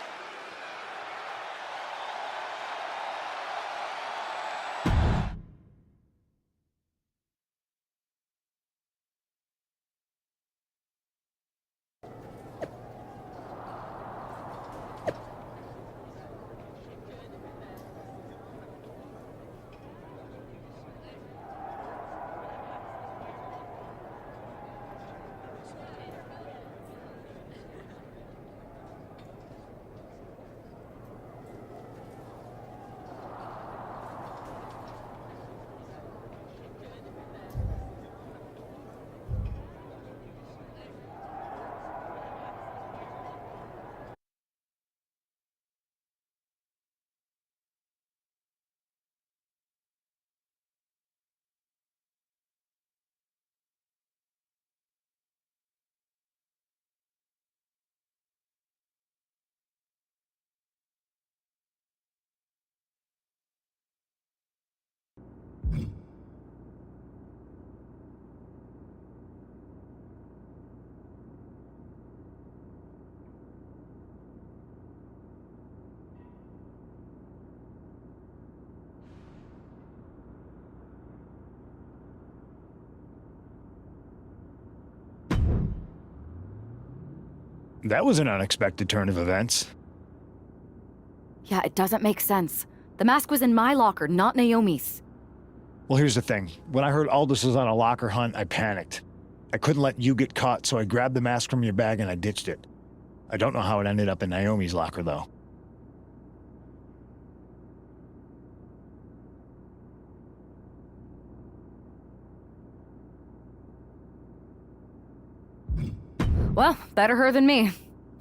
That was an unexpected turn of events. Yeah, it doesn't make sense. The mask was in my locker, not Naomi's. Well, here's the thing. When I heard Aldous was on a locker hunt, I panicked. I couldn't let you get caught, so I grabbed the mask from your bag and I ditched it. I don't know how it ended up in Naomi's locker, though. Well, better her than me.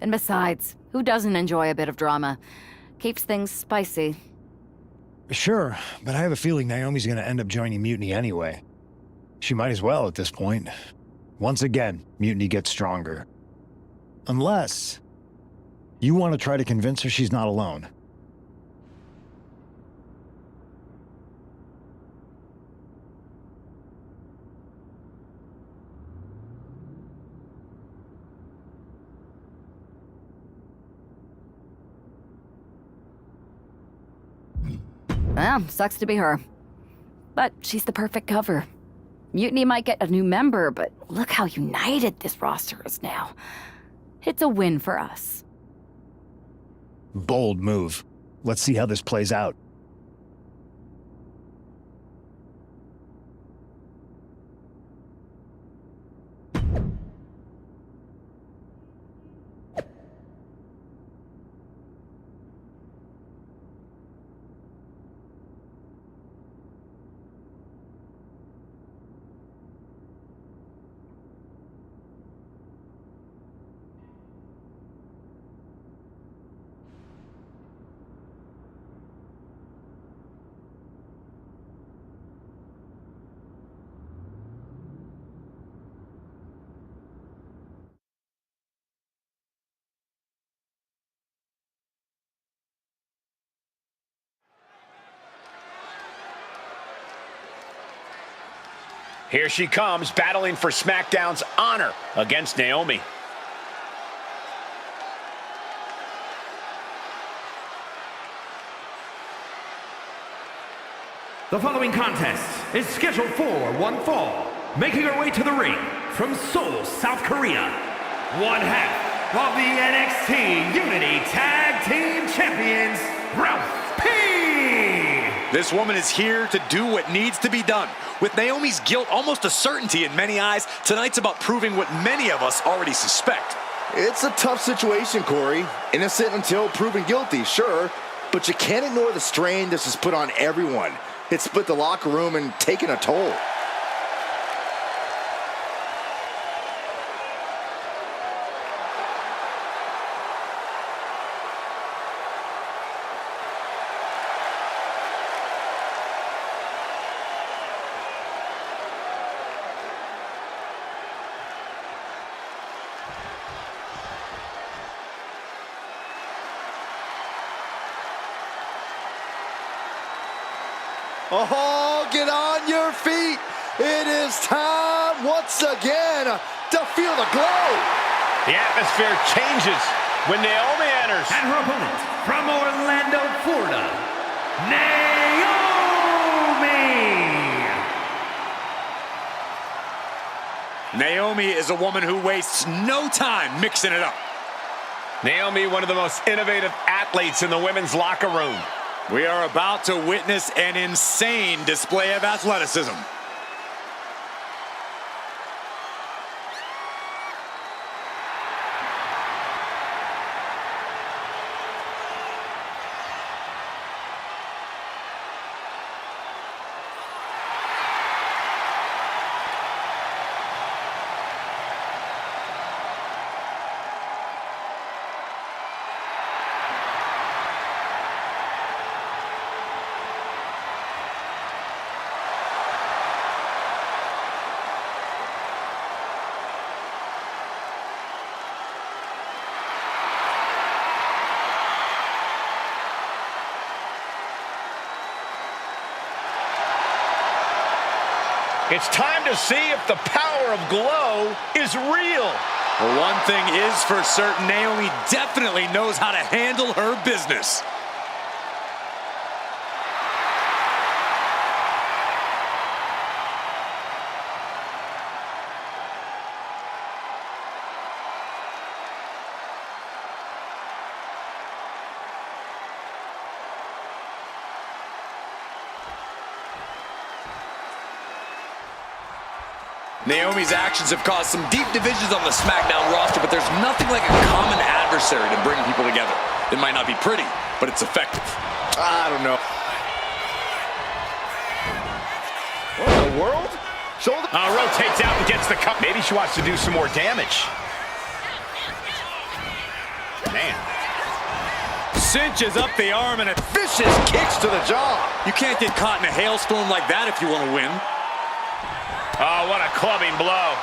And besides, who doesn't enjoy a bit of drama? Keeps things spicy. Sure, but I have a feeling Naomi's gonna end up joining Mutiny anyway. She might as well at this point. Once again, Mutiny gets stronger. Unless you want to try to convince her she's not alone. Well, sucks to be her. But she's the perfect cover. Mutiny might get a new member, but look how united this roster is now. It's a win for us. Bold move. Let's see how this plays out. Here she comes, battling for SmackDown's honor against Naomi. The following contest is scheduled for one fall. Making her way to the ring from Seoul, South Korea, one half of the NXT Unity Tag Team Champions, Ralph P. This woman is here to do what needs to be done. With Naomi's guilt almost a certainty in many eyes, tonight's about proving what many of us already suspect. It's a tough situation, Corey. Innocent until proven guilty, sure. But you can't ignore the strain this has put on everyone. It's split the locker room and taken a toll. Oh, get on your feet. It is time once again to feel the glow. The atmosphere changes when Naomi enters. And her opponent from Orlando, Florida, Naomi. Naomi is a woman who wastes no time mixing it up. Naomi, one of the most innovative athletes in the women's locker room. We are about to witness an insane display of athleticism. It's time to see if the power of glow is real. Well, one thing is for certain, Naomi definitely knows how to handle her business. Naomi's actions have caused some deep divisions on the SmackDown roster, but there's nothing like a common adversary to bring people together. It might not be pretty, but it's effective. I don't know. What in the world? Shoulder. Rotates out and gets the cup. Maybe she wants to do some more damage. Man. Cinches up the arm and Vicious kicks to the jaw. you can't get caught in a hailstorm like that if you want to win. Oh, what a clubbing blow.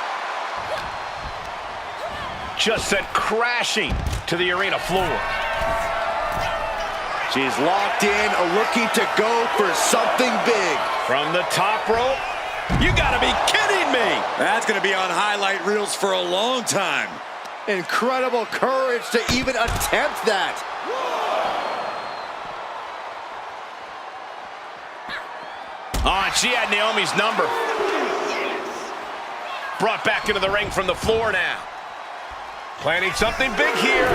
Just sent crashing to the arena floor. She's locked in, looking to go for something big. From the top rope. You gotta be kidding me. That's going to be on highlight reels for a long time. Incredible courage to even attempt that. Oh, and she had Naomi's number. Brought back into the ring from the floor now. Planning something big here.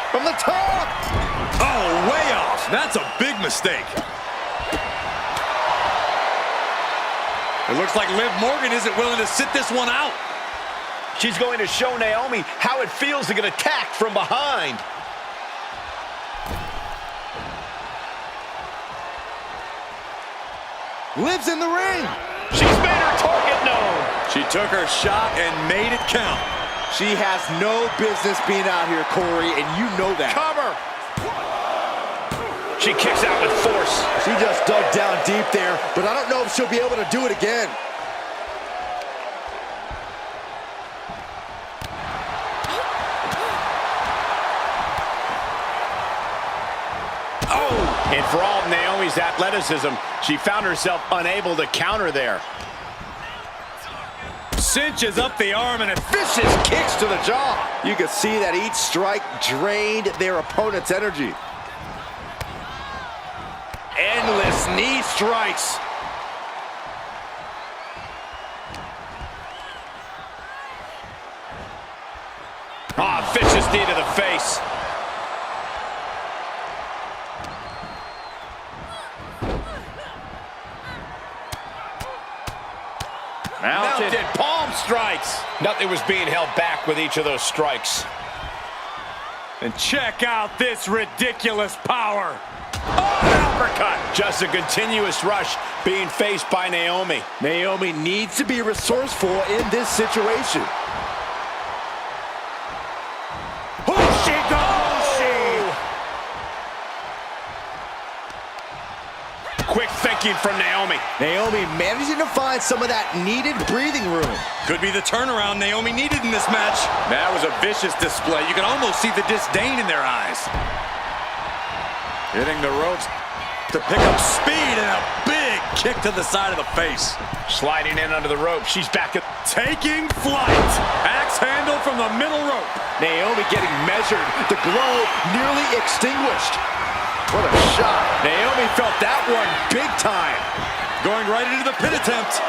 From the top. Oh, way off. That's a big mistake. It looks like Liv Morgan isn't willing to sit this one out. She's going to show Naomi how it feels to get attacked from behind. Liv's in the ring. She's made her target known. She took her shot and made it count. She has no business being out here, Corey, and you know that. Cover. She kicks out with force. She just dug down deep there, but I don't know if she'll be able to do it again. Oh! And for all Naomi's athleticism, she found herself unable to counter there. Cinches up the arm and Vicious kicks to the jaw. You can see that each strike drained their opponent's energy. Endless knee strikes. Ah, vicious knee to the face. Mounted palm strikes. Nothing was being held back with each of those strikes. And check out this ridiculous power. Oh, an uppercut. Just a continuous rush being faced by Naomi. Naomi needs to be resourceful in this situation. Quick thinking from Naomi. Naomi managing to find some of that needed breathing room. Could be the turnaround Naomi needed in this match. That was a vicious display. You can almost see the disdain in their eyes. Hitting the ropes to pick up speed and a big kick to the side of the face. Sliding in under the rope. She's back at taking flight. Axe handle from the middle rope. Naomi getting measured. The glow nearly extinguished. What a shot. Naomi felt that one big time. Going right into the pin attempt.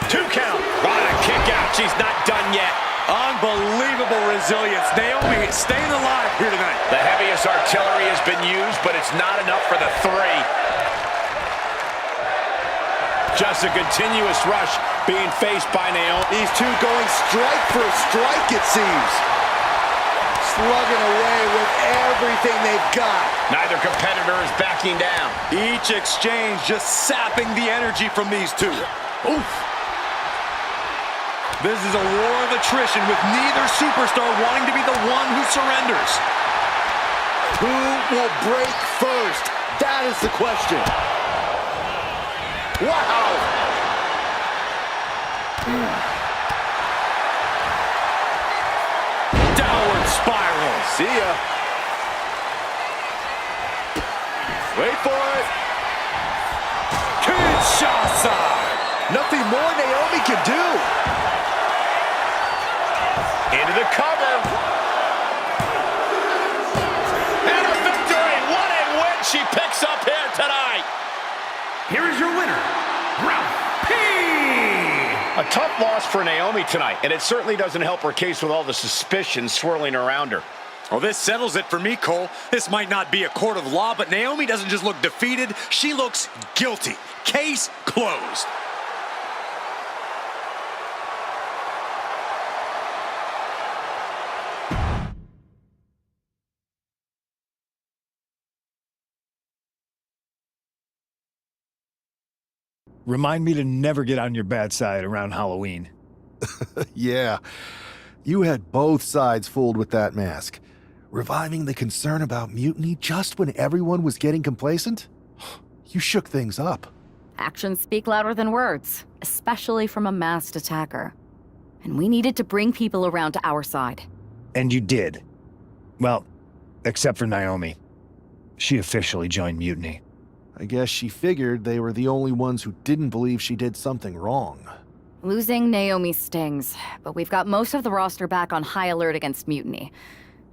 2 count. What a kick out. She's not done yet. Unbelievable resilience. Naomi staying alive here tonight. The heaviest artillery has been used, but it's not enough for the 3. Just a continuous rush being faced by Naomi. These two going strike for strike, it seems. Slugging away with everything they've got. Neither competitor is backing down. Each exchange just sapping the energy from these two. Oof. This is a war of attrition with neither superstar wanting to be the one who surrenders. Who will break first? That is the question. Wow! Downward spiral. See ya. Wait for it. Kinshasa. Nothing more Naomi can do. Into the cover. And a victory. What a win she picks up here tonight. Here is your winner, Ralph P. A tough loss for Naomi tonight, and it certainly doesn't help her case with all the suspicion swirling around her. Well, this settles it for me, Cole. This might not be a court of law, but Naomi doesn't just look defeated. She looks guilty. Case closed. Remind me to never get on your bad side around Halloween. Yeah, you had both sides fooled with that mask. Reviving the concern about mutiny just when everyone was getting complacent? You shook things up. Actions speak louder than words, especially from a masked attacker. And we needed to bring people around to our side. And you did. Well, except for Naomi. She officially joined Mutiny. I guess she figured they were the only ones who didn't believe she did something wrong. Losing Naomi stings, but we've got most of the roster back on high alert against Mutiny.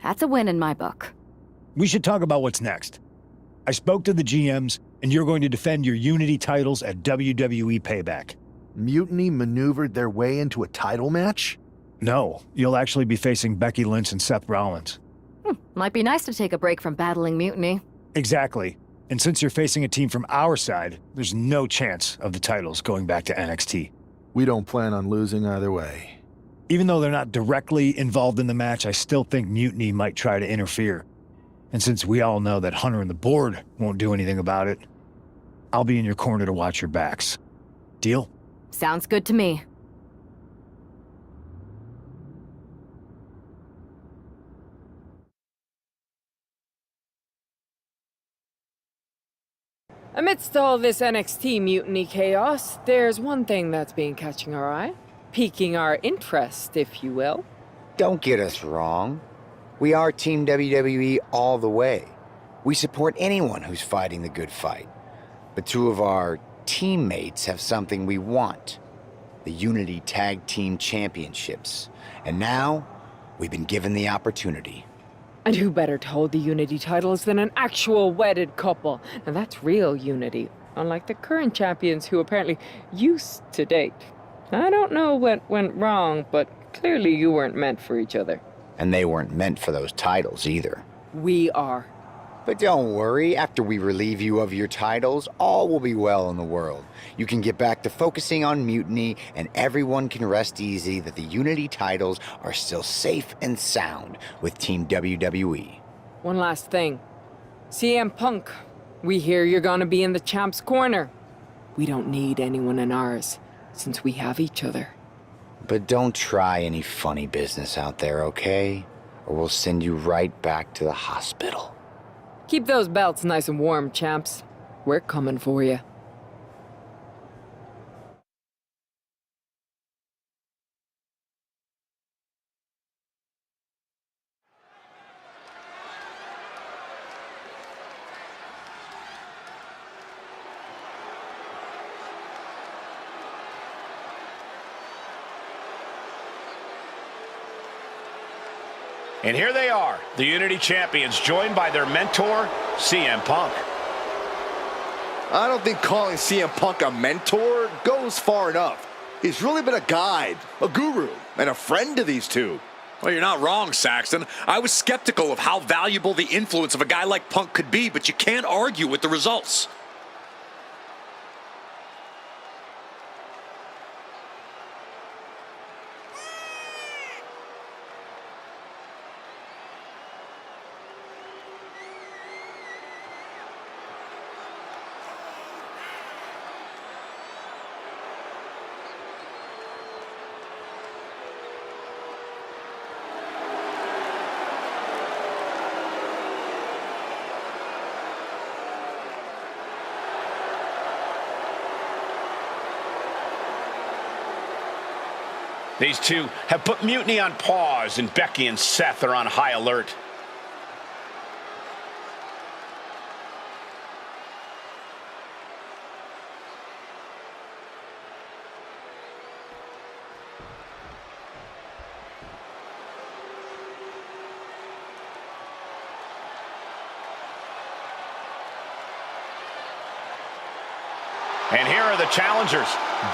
That's a win in my book. We should talk about what's next. I spoke to the GMs, and you're going to defend your Unity titles at WWE Payback. Mutiny maneuvered their way into a title match? No, you'll actually be facing Becky Lynch and Seth Rollins. Might be nice to take a break from battling Mutiny. Exactly. And since you're facing a team from our side, there's no chance of the titles going back to NXT. We don't plan on losing either way. Even though they're not directly involved in the match, I still think Mutiny might try to interfere. And since we all know that Hunter and the board won't do anything about it, I'll be in your corner to watch your backs. Deal? Sounds good to me. Amidst all this NXT mutiny chaos, there's one thing that's been catching our eye. Piquing our interest, if you will. Don't get us wrong. We are Team WWE all the way. We support anyone who's fighting the good fight. But two of our teammates have something we want. The Unity Tag Team Championships. And now, we've been given the opportunity. And who better to hold the Unity titles than an actual wedded couple? Now that's real unity, unlike the current champions who apparently used to date. I don't know what went wrong, but clearly you weren't meant for each other. And they weren't meant for those titles either. We are. But don't worry, after we relieve you of your titles, all will be well in the world. You can get back to focusing on Mutiny, and everyone can rest easy that the Unity titles are still safe and sound with Team WWE. One last thing. CM Punk, we hear you're gonna be in the champ's corner. We don't need anyone in ours, since we have each other. But don't try any funny business out there, okay? Or we'll send you right back to the hospital. Keep those belts nice and warm, champs. We're coming for you. And here they are, the Unity Champions, joined by their mentor, CM Punk. I don't think calling CM Punk a mentor goes far enough. He's really been a guide, a guru, and a friend to these two. Well, you're not wrong, Saxton. I was skeptical of how valuable the influence of a guy like Punk could be, but you can't argue with the results. These two have put Mutiny on pause, and Becky and Seth are on high alert. And here are the challengers,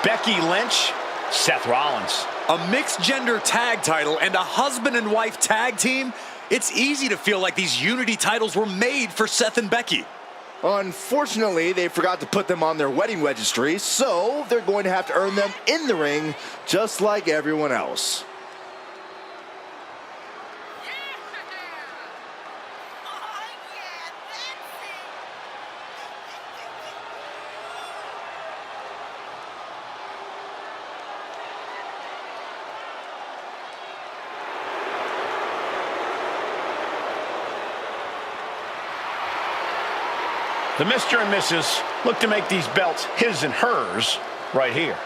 Becky Lynch, Seth Rollins. A mixed-gender tag title and a husband and wife tag team? It's easy to feel like these Unity titles were made for Seth and Becky. Unfortunately, they forgot to put them on their wedding registry, so they're going to have to earn them in the ring, just like everyone else. The Mr. and Mrs. look to make these belts his and hers right here.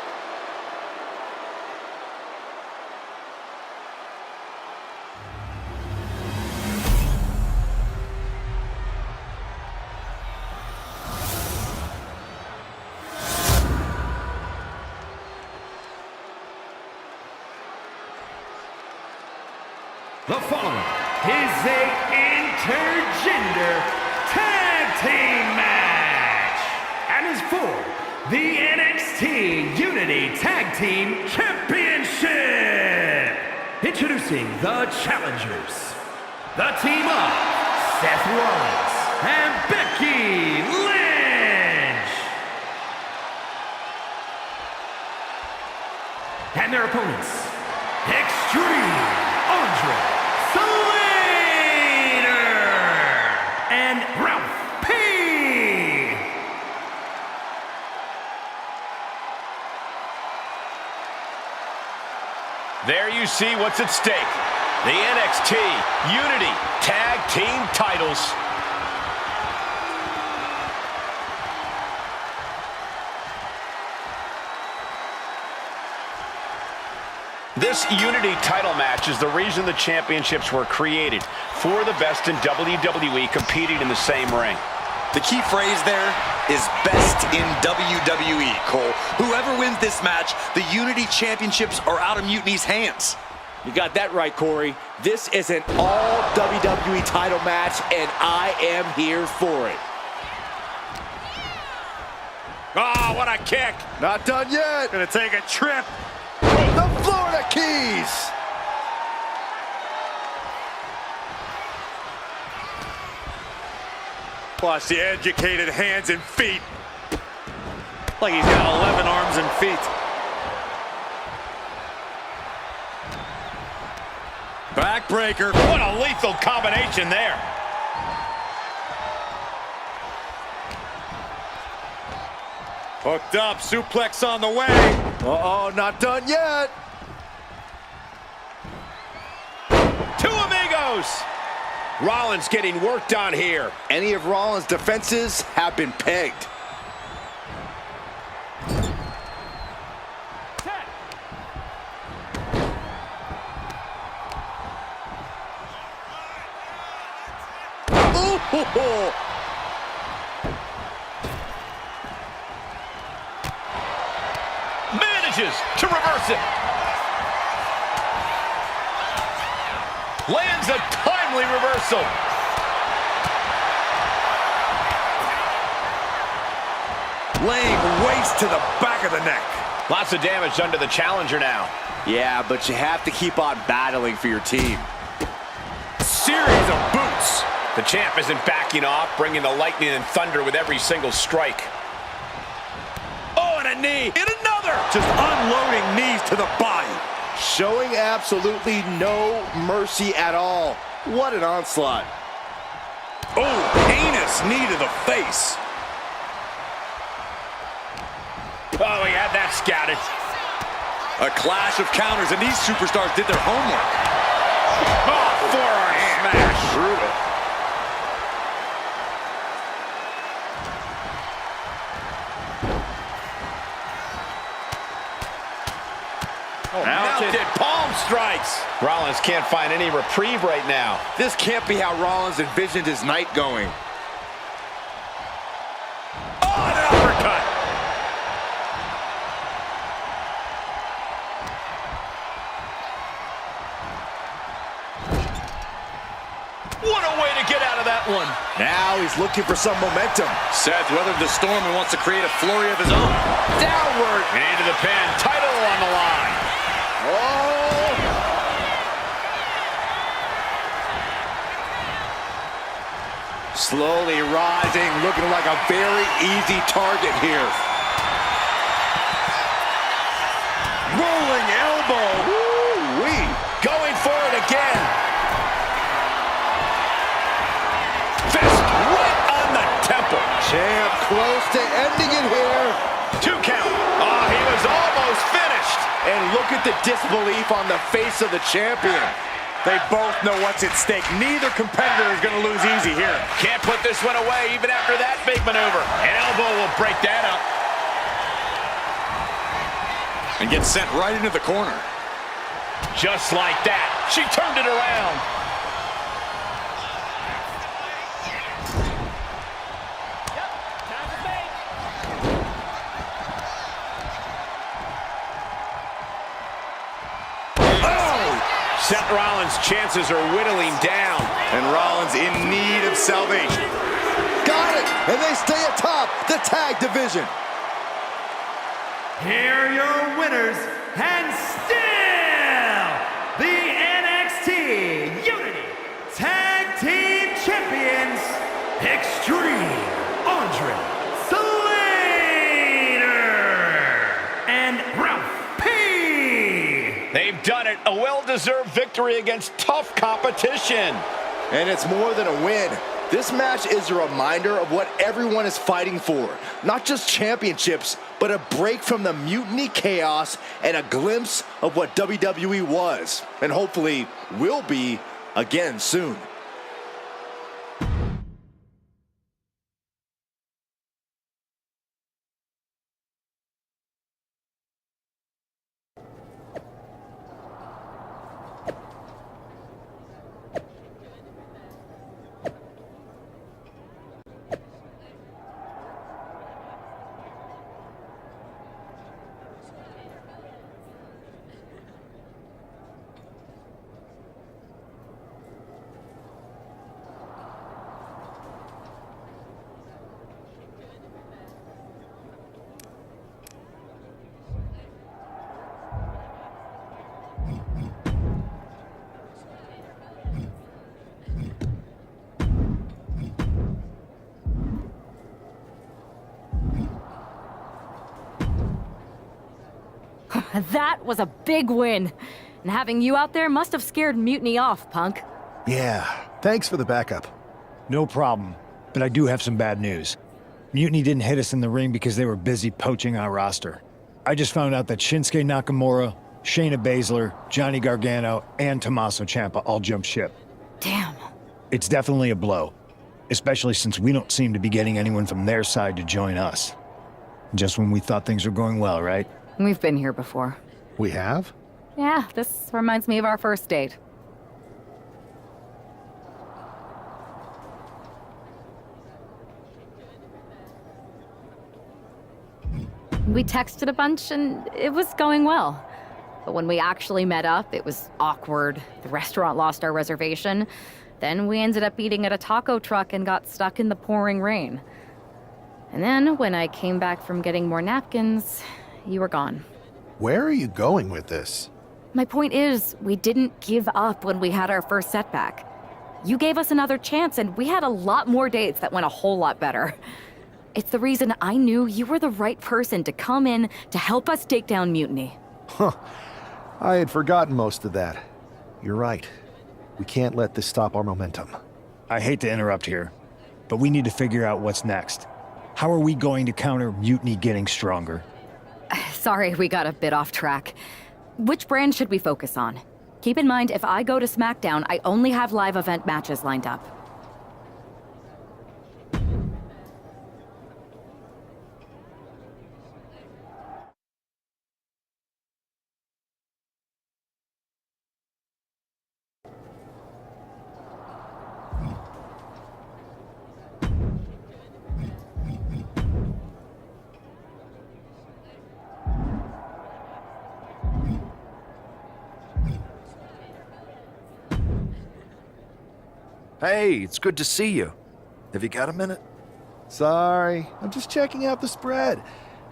The following is a intergender tag team match and is for the NXT Unity Tag Team Championship. Introducing the challengers, the team of Seth Rollins and Becky Lynch. And their opponents, Extreme Andre Slater and Ralph P. There you see what's at stake. The NXT Unity Tag Team titles. This Unity title match is the reason the championships were created, for the best in WWE competing in the same ring. The key phrase there is best in WWE, Cole. Whoever wins this match, the Unity Championships are out of Mutiny's hands. You got that right, Corey. This is an all WWE title match, and I am here for it. Oh, what a kick. Not done yet. Gonna take a trip. The Florida Keys. Watch the educated hands and feet. Like he's got 11 arms and feet. Backbreaker. What a lethal combination there. Hooked up, suplex on the way. Uh-oh, not done yet. Two amigos. Rollins getting worked on here. Any of Rollins' defenses have been pegged. Ooh. Manages to reverse it. Lands a timely reversal. Laying waste to the back of the neck. Lots of damage done to the challenger now. Yeah, but you have to keep on battling for your team. Series of boots. The champ isn't backing off, bringing the lightning and thunder with every single strike. Oh, and a knee. And another. Just unloading knees to the body. Showing absolutely no mercy at all. What an onslaught. Oh, heinous knee to the face. Oh, he had that scouted. A clash of counters, and these superstars did their homework. Oh, forearm smash. Brutal. Mounted palm strikes. Rollins can't find any reprieve right now. This can't be how Rollins envisioned his night going. Oh, an uppercut. What a way to get out of that one. Now he's looking for some momentum. Seth weathered the storm and wants to create a flurry of his own. Downward. And into the pin. Title on the line. Oh! Slowly rising, looking like a very easy target here. Rolling elbow. Woo-wee. Going for it again. Fist right on the temple. Champ close to ending it here. 2 count. Oh, he was almost finished. And look at the disbelief on the face of the champion. They both know what's at stake. Neither competitor is going to lose easy here. Can't put this one away even after that big maneuver. An elbow will break that up. And gets sent right into the corner. Just like that. She turned it around. Seth Rollins' chances are whittling down. And Rollins in need of salvation. Got it! And they stay atop the tag division. Here are your winners, and still the NXT Unity Tag Team Champions, Extreme Andre Slater and Ralph P. They've done it. A well-deserved victory against tough competition. And it's more than a win. This match is a reminder of what everyone is fighting for. Not just championships, but a break from the mutiny chaos and a glimpse of what WWE was, and hopefully will be again soon. That was a big win. And having you out there must have scared Mutiny off, Punk. Yeah, thanks for the backup. No problem, but I do have some bad news. Mutiny didn't hit us in the ring because they were busy poaching our roster. I just found out that Shinsuke Nakamura, Shayna Baszler, Johnny Gargano, and Tommaso Ciampa all jumped ship. Damn. It's definitely a blow, especially since we don't seem to be getting anyone from their side to join us. Just when we thought things were going well, right? We've been here before. We have? Yeah, this reminds me of our first date. We texted a bunch and it was going well. But when we actually met up, it was awkward. The restaurant lost our reservation. Then we ended up eating at a taco truck and got stuck in the pouring rain. And then when I came back from getting more napkins, you were gone. Where are you going with this? My point is, we didn't give up when we had our first setback. You gave us another chance, and we had a lot more dates that went a whole lot better. It's the reason I knew you were the right person to come in to help us take down Mutiny. Huh. I had forgotten most of that. You're right. We can't let this stop our momentum. I hate to interrupt here, but we need to figure out what's next. How are we going to counter Mutiny getting stronger? Sorry, we got a bit off track. Which brand should we focus on? Keep in mind, if I go to SmackDown, I only have live event matches lined up. Hey, it's good to see you. Have you got a minute? Sorry, I'm just checking out the spread.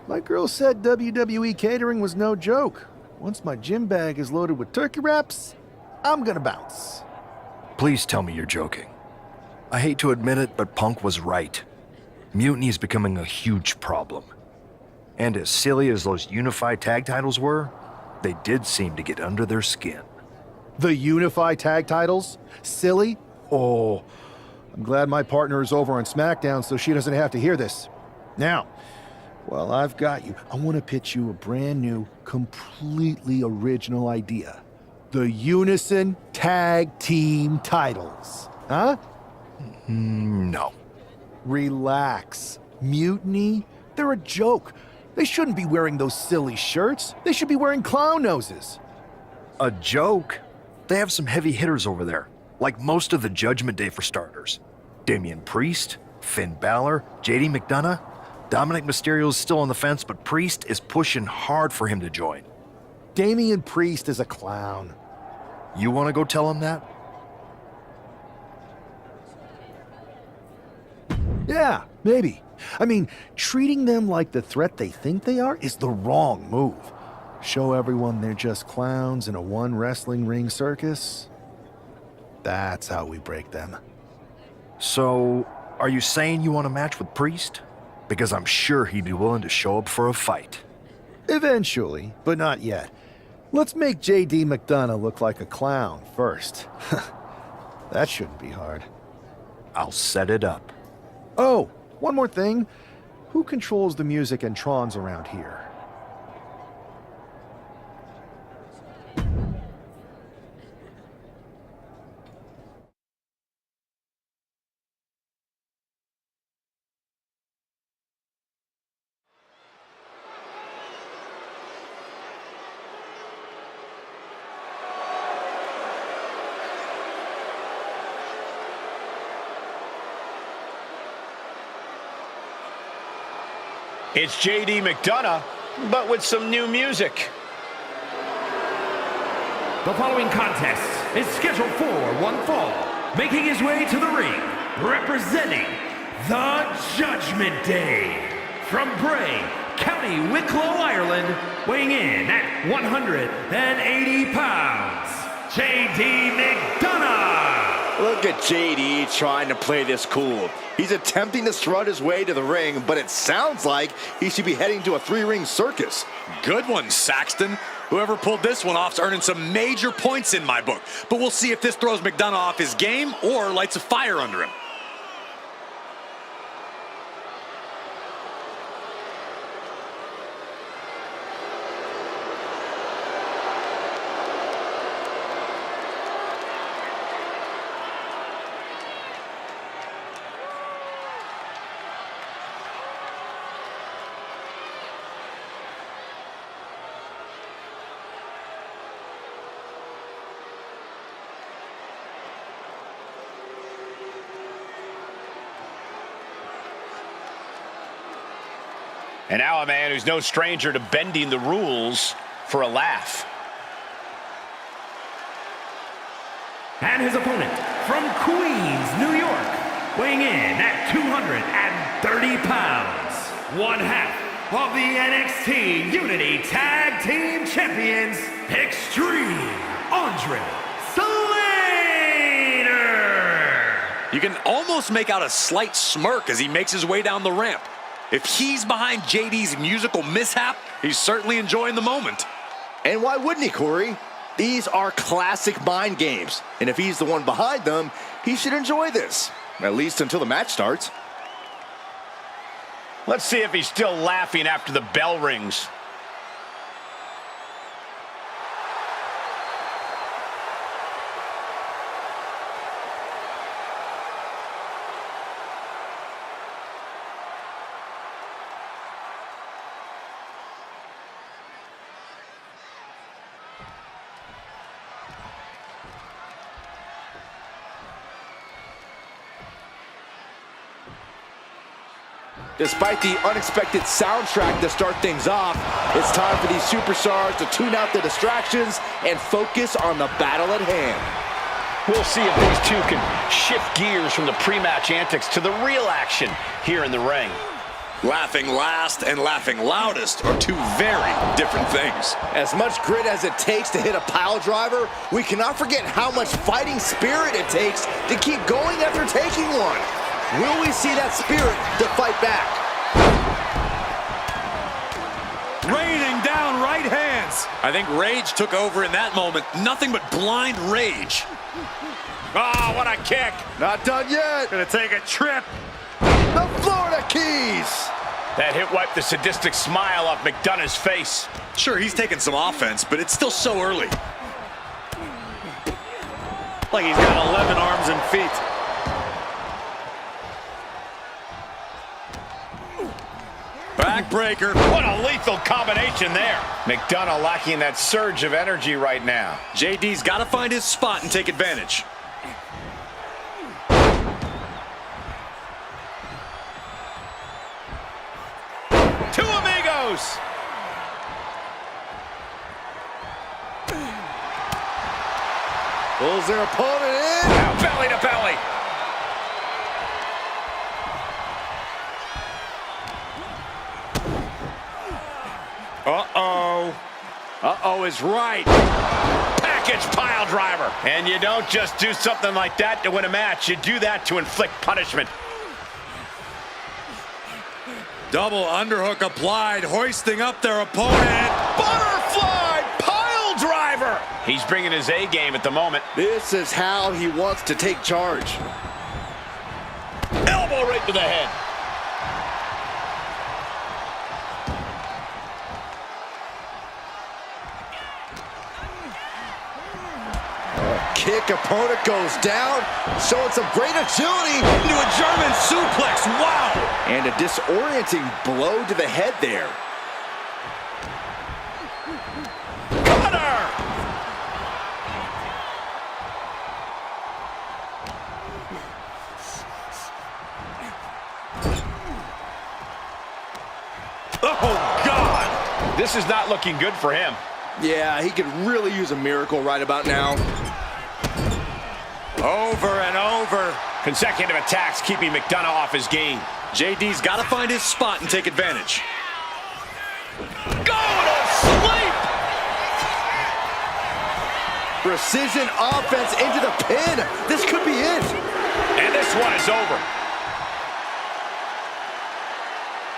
My girl said WWE catering was no joke. Once my gym bag is loaded with turkey wraps, I'm gonna bounce. Please tell me you're joking. I hate to admit it, but Punk was right. Mutiny is becoming a huge problem. And as silly as those unified tag titles were, they did seem to get under their skin. The unified tag titles? Silly? Oh, I'm glad my partner is over on SmackDown so she doesn't have to hear this. Now, while I've got you, I want to pitch you a brand new, completely original idea. The Unison Tag Team titles. Huh? No. Relax. Mutiny? They're a joke. They shouldn't be wearing those silly shirts. They should be wearing clown noses. A joke? They have some heavy hitters over there, like most of the Judgment Day for starters. Damian Priest, Finn Balor, JD McDonough. Dominic Mysterio's still on the fence, but Priest is pushing hard for him to join. Damian Priest is a clown. You want to go tell him that? Yeah, maybe. I mean, treating them like the threat they think they are is the wrong move. Show everyone they're just clowns in a one wrestling ring circus. That's how we break them. So, are you saying you want a match with Priest? Because I'm sure he'd be willing to show up for a fight. Eventually, but not yet. Let's make JD McDonough look like a clown first. That shouldn't be hard. I'll set it up. Oh, one more thing. Who controls the music and trons around here? It's JD McDonough, but with some new music. The following contest is scheduled for one fall. Making his way to the ring, representing the Judgment Day. From Bray, County Wicklow, Ireland, weighing in at 180 pounds, JD McDonough. Look at JD trying to play this cool. He's attempting to strut his way to the ring, but it sounds like he should be heading to a three-ring circus. Good one, Saxton. Whoever pulled this one off's earning some major points in my book. But we'll see if this throws McDonough off his game or lights a fire under him. And now a man who's no stranger to bending the rules for a laugh. And his opponent from Queens, New York, weighing in at 230 pounds, one half of the NXT Unity Tag Team Champions, Extreme Andre Slater. You can almost make out a slight smirk as he makes his way down the ramp. If he's behind JD's musical mishap, he's certainly enjoying the moment. And why wouldn't he, Corey? These are classic mind games. And if he's the one behind them, he should enjoy this. At least until the match starts. Let's see if he's still laughing after the bell rings. Despite the unexpected soundtrack to start things off, it's time for these superstars to tune out the distractions and focus on the battle at hand. We'll see if these two can shift gears from the pre-match antics to the real action here in the ring. Laughing last and laughing loudest are two very different things. As much grit as it takes to hit a pile driver, we cannot forget how much fighting spirit it takes to keep going after taking one. Will we see that spirit to fight back? Raining down right hands. I think rage took over in that moment. Nothing but blind rage. Oh, what a kick. Not done yet. Gonna take a trip. The Florida Keys. That hit wiped the sadistic smile off McDonough's face. Sure, he's taking some offense, but it's still so early. like he's got 11 arms and feet. Backbreaker. What a lethal combination there. McDonough lacking that surge of energy right now. JD's got to find his spot and take advantage. Two amigos. Pulls their opponent in. Now belly to belly. Uh-oh. Uh-oh is right. Package pile driver. And you don't just do something like that to win a match. You do that to inflict punishment. Double underhook applied, hoisting up their opponent. Butterfly pile driver. He's bringing his A game at the moment. This is how he wants to take charge. Elbow right to the head. Kick, opponent goes down, showing some great agility. Into a German suplex, wow! And a disorienting blow to the head there. Cutter! Oh, God! This is not looking good for him. Yeah, he could really use a miracle right about now. Over and over. Consecutive attacks keeping McDonough off his game. JD's got to find his spot and take advantage. Go to sleep! Precision offense into the pin. This could be it. And this one is over.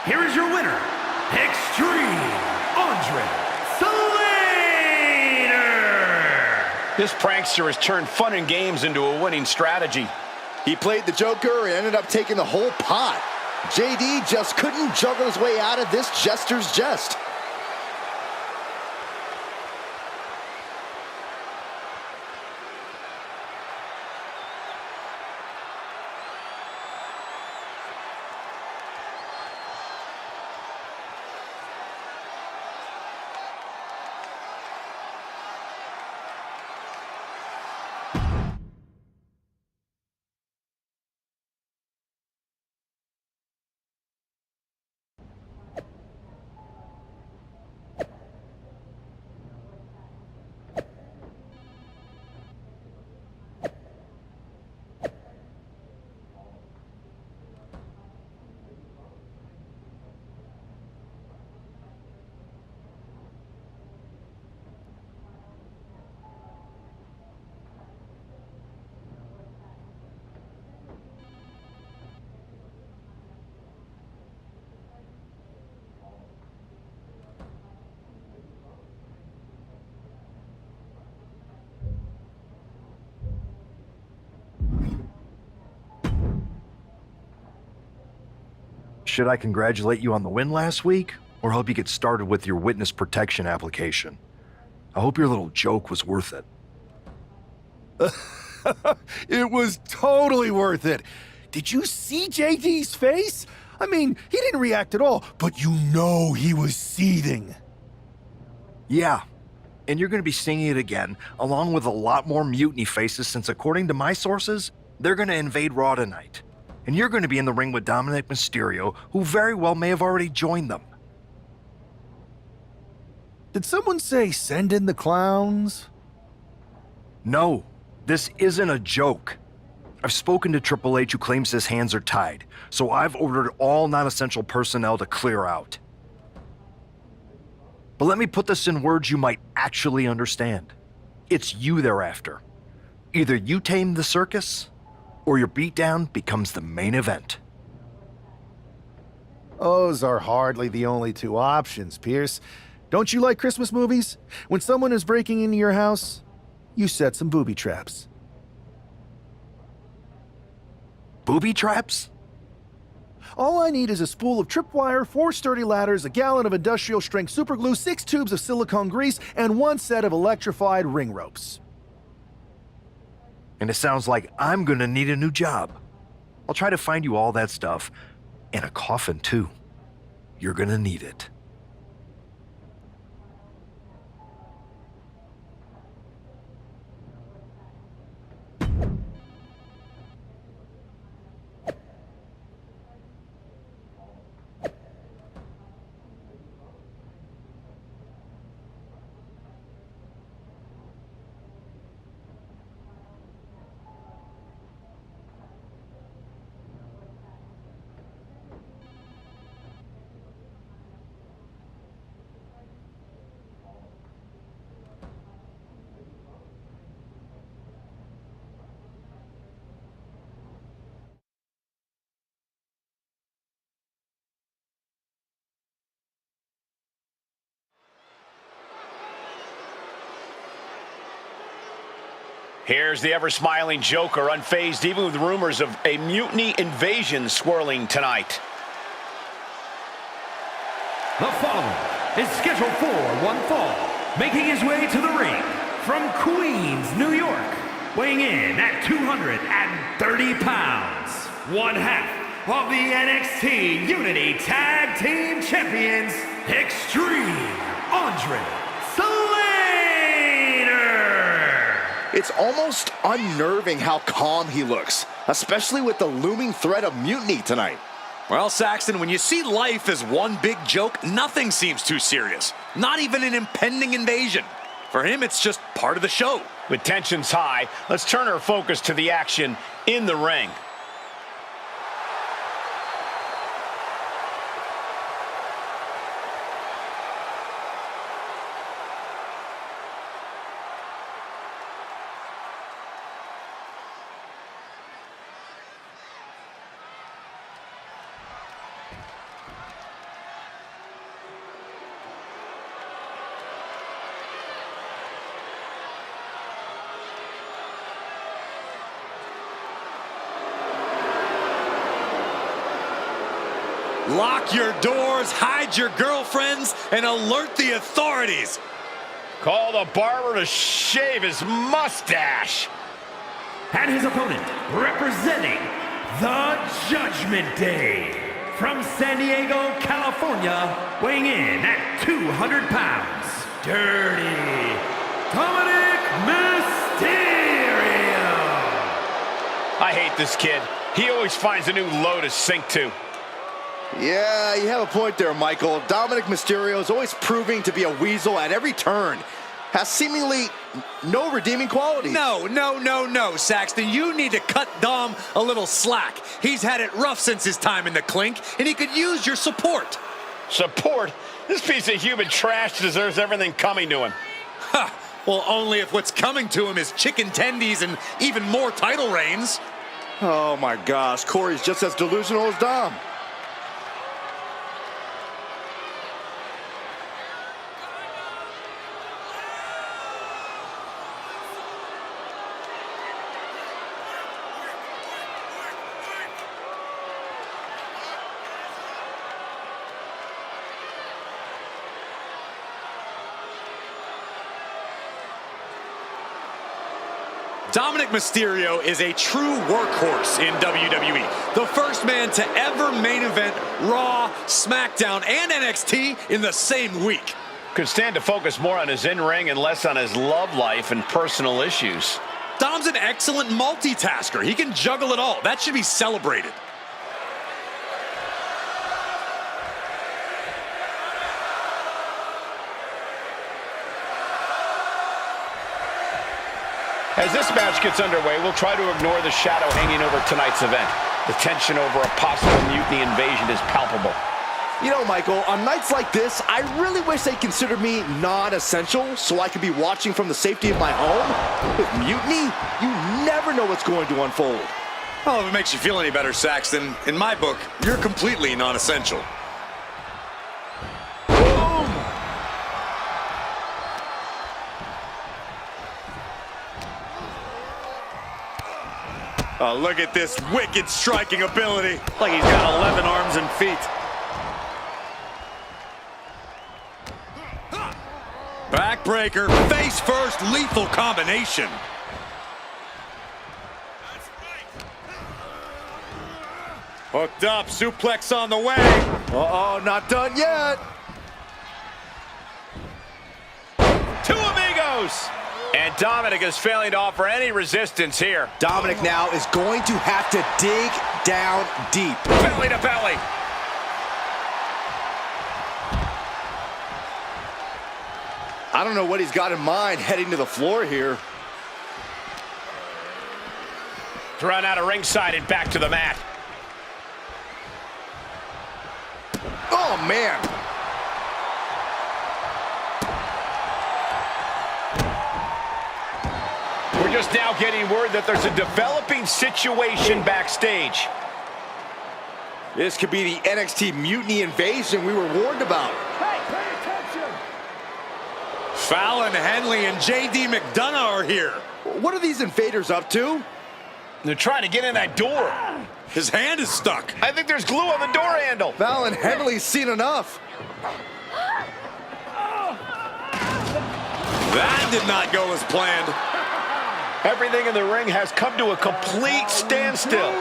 Here is your winner, Extreme Andre. This prankster has turned fun and games into a winning strategy. He played the Joker and ended up taking the whole pot. JD just couldn't juggle his way out of this jester's jest. Should I congratulate you on the win last week, or help you get started with your witness protection application? I hope your little joke was worth it. It was totally worth it. Did you see JD's face? I mean, he didn't react at all, but you know he was seething. Yeah, and you're going to be seeing it again, along with a lot more mutiny faces, since according to my sources, they're going to invade Raw tonight. And you're going to be in the ring with Dominic Mysterio, who very well may have already joined them. Did someone say send in the clowns? No, this isn't a joke. I've spoken to Triple H, who claims his hands are tied, so I've ordered all non-essential personnel to clear out. But let me put this in words you might actually understand. It's you they're after. Either you tame the circus, or your beatdown becomes the main event. Those are hardly the only two options, Pierce. Don't you like Christmas movies? When someone is breaking into your house, you set some booby traps. Booby traps? All I need is a spool of tripwire, 4 sturdy ladders, a gallon of industrial-strength superglue, 6 tubes of silicone grease, and 1 set of electrified ring ropes. And it sounds like I'm gonna need a new job. I'll try to find you all that stuff, and a coffin too. You're gonna need it. Here's the ever-smiling Joker, unfazed even with rumors of a mutiny invasion swirling tonight. The following is scheduled for one fall, making his way to the ring from Queens, New York, weighing in at 230 pounds, one half of the NXT Unity Tag Team Champions, Extreme Andre Slater. It's almost unnerving how calm he looks, especially with the looming threat of mutiny tonight. Well, Saxton, when you see life as one big joke, nothing seems too serious. Not even an impending invasion. For him, it's just part of the show. With tensions high, let's turn our focus to the action in the ring. Lock your doors, hide your girlfriends, and alert the authorities. Call the barber to shave his mustache. And his opponent, representing the Judgment Day, from San Diego, California, weighing in at 200 pounds, Dirty Dominic Mysterio. I hate this kid. He always finds a new low to sink to. Yeah, you have a point there, Michael. Dominic Mysterio is always proving to be a weasel at every turn. Has seemingly no redeeming qualities. No, Saxton. You need to cut Dom a little slack. He's had it rough since his time in the clink, and he could use your support. Support? This piece of human trash deserves everything coming to him. Ha! Well, only if what's coming to him is chicken tendies and even more title reigns. Oh my gosh, Corey's just as delusional as Dom. Dominic Mysterio is a true workhorse in WWE. The first man to ever main event Raw, SmackDown, and NXT in the same week. Could stand to focus more on his in-ring and less on his love life and personal issues. Dom's an excellent multitasker. He can juggle it all. That should be celebrated. As this match gets underway, we'll try to ignore the shadow hanging over tonight's event. The tension over a possible mutiny invasion is palpable. You know, Michael, on nights like this, I really wish they considered me non-essential so I could be watching from the safety of my home. With mutiny, you never know what's going to unfold. Well, if it makes you feel any better, Saxton, in my book, you're completely non-essential. Oh, look at this wicked striking ability. Like he's got 11 arms and feet. Backbreaker, face first, lethal combination. Hooked up, suplex on the way. Uh-oh, not done yet. Two amigos. And Dominic is failing to offer any resistance here. Dominic now is going to have to dig down deep. Belly to belly. I don't know what he's got in mind heading to the floor here. Thrown out of ringside and back to the mat. Oh, man. We're just now getting word that there's a developing situation backstage. This could be the NXT Mutiny invasion we were warned about. Hey, pay attention! Fallon Henley and JD McDonough are here. What are these invaders up to? They're trying to get in that door. His hand is stuck. I think there's glue on the door handle. Fallon Henley's seen enough. That did not go as planned. Everything in the ring has come to a complete standstill.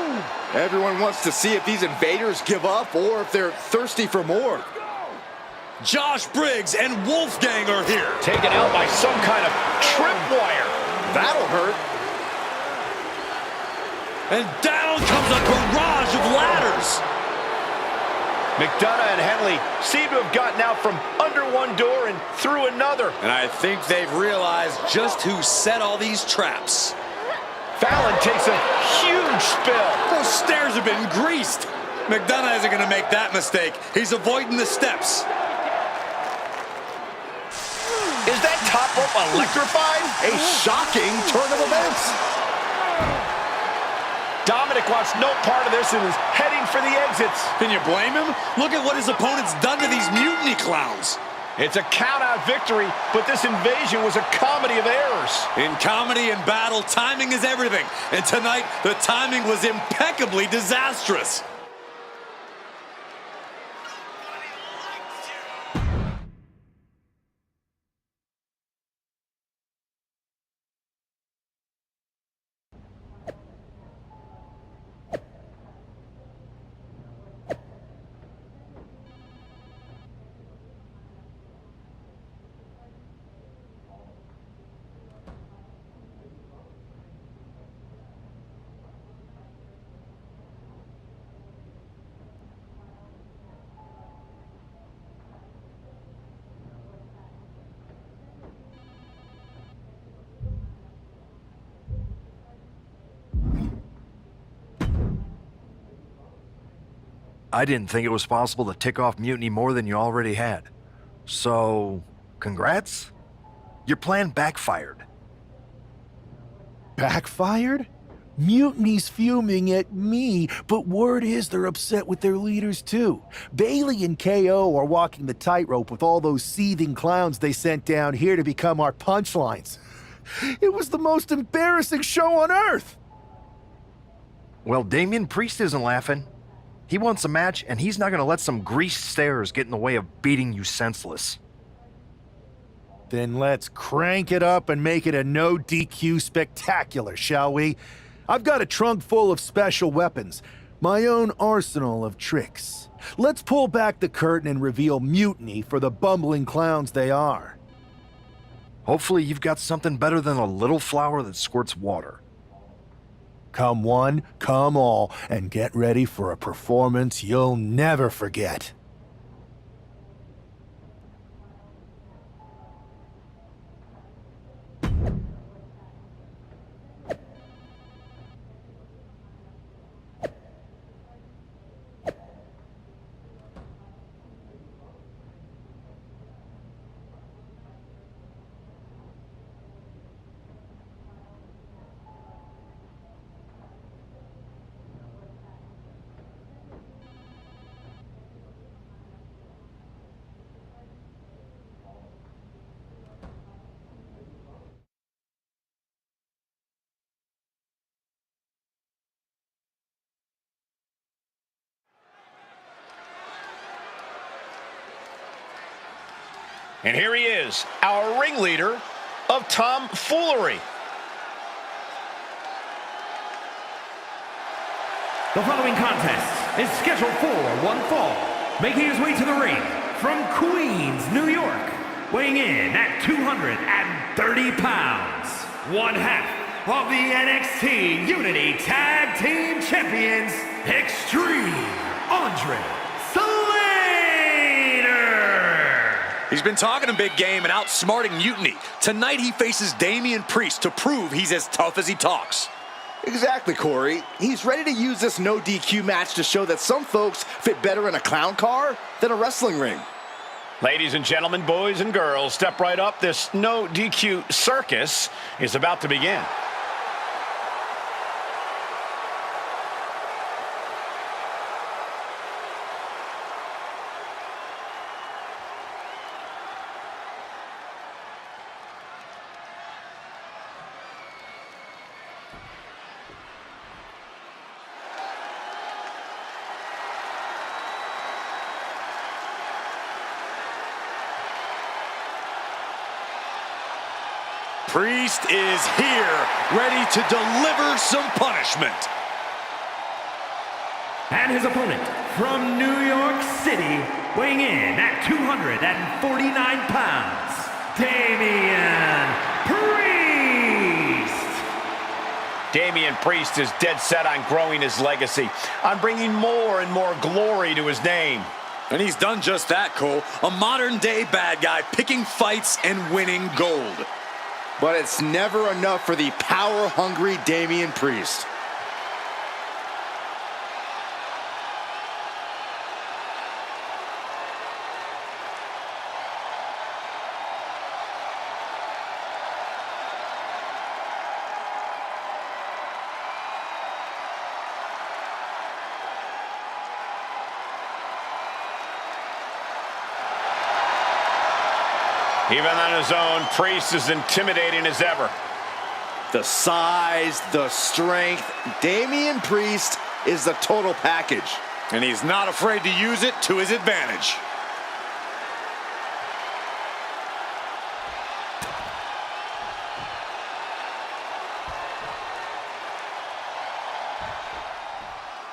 Everyone wants to see if these invaders give up or if they're thirsty for more. Josh Briggs and Wolfgang are here. Taken out by some kind of tripwire. That'll hurt. And down comes a barrage of ladders. McDonough and Henley seem to have gotten out from under one door and through another. And I think they've realized just who set all these traps. Fallon takes a huge spill. Those stairs have been greased. McDonough isn't going to make that mistake. He's avoiding the steps. Is that top rope electrified? A shocking turn of events. Dominic wants no part of this and is heading for the exits. Can you blame him? Look at what his opponent's done to these mutiny clowns. It's a count-out victory, but this invasion was a comedy of errors. In comedy and battle, timing is everything. And tonight, the timing was impeccably disastrous. I didn't think it was possible to tick off Mutiny more than you already had. So, congrats? Your plan backfired. Backfired? Mutiny's fuming at me, but word is they're upset with their leaders too. Bailey and KO are walking the tightrope with all those seething clowns they sent down here to become our punchlines. It was the most embarrassing show on earth! Well, Damian Priest isn't laughing. He wants a match, and he's not going to let some greased stairs get in the way of beating you senseless. Then let's crank it up and make it a no DQ spectacular, shall we? I've got a trunk full of special weapons, my own arsenal of tricks. Let's pull back the curtain and reveal Mutiny for the bumbling clowns they are. Hopefully you've got something better than a little flower that squirts water. Come one, come all, and get ready for a performance you'll never forget. And here he is, our ringleader of tomfoolery. The following contest is scheduled for one fall. Making his way to the ring from Queens, New York, weighing in at 230 pounds, one half of the NXT Unity Tag Team Champions, Extreme Andre Slater. He's been talking a big game and outsmarting Mutiny. Tonight he faces Damian Priest to prove he's as tough as he talks. Exactly, Corey. He's ready to use this no DQ match to show that some folks fit better in a clown car than a wrestling ring. Ladies and gentlemen, boys and girls, step right up. This no DQ circus is about to begin. Priest is here, ready to deliver some punishment. And his opponent from New York City, weighing in at 249 pounds, Damian Priest. Damian Priest is dead set on growing his legacy, on bringing more and more glory to his name. And he's done just that, Cole. A modern-day bad guy picking fights and winning gold. But it's never enough for the power-hungry Damian Priest. Even on his own, Priest is intimidating as ever. The size, the strength, Damian Priest is the total package. And he's not afraid to use it to his advantage.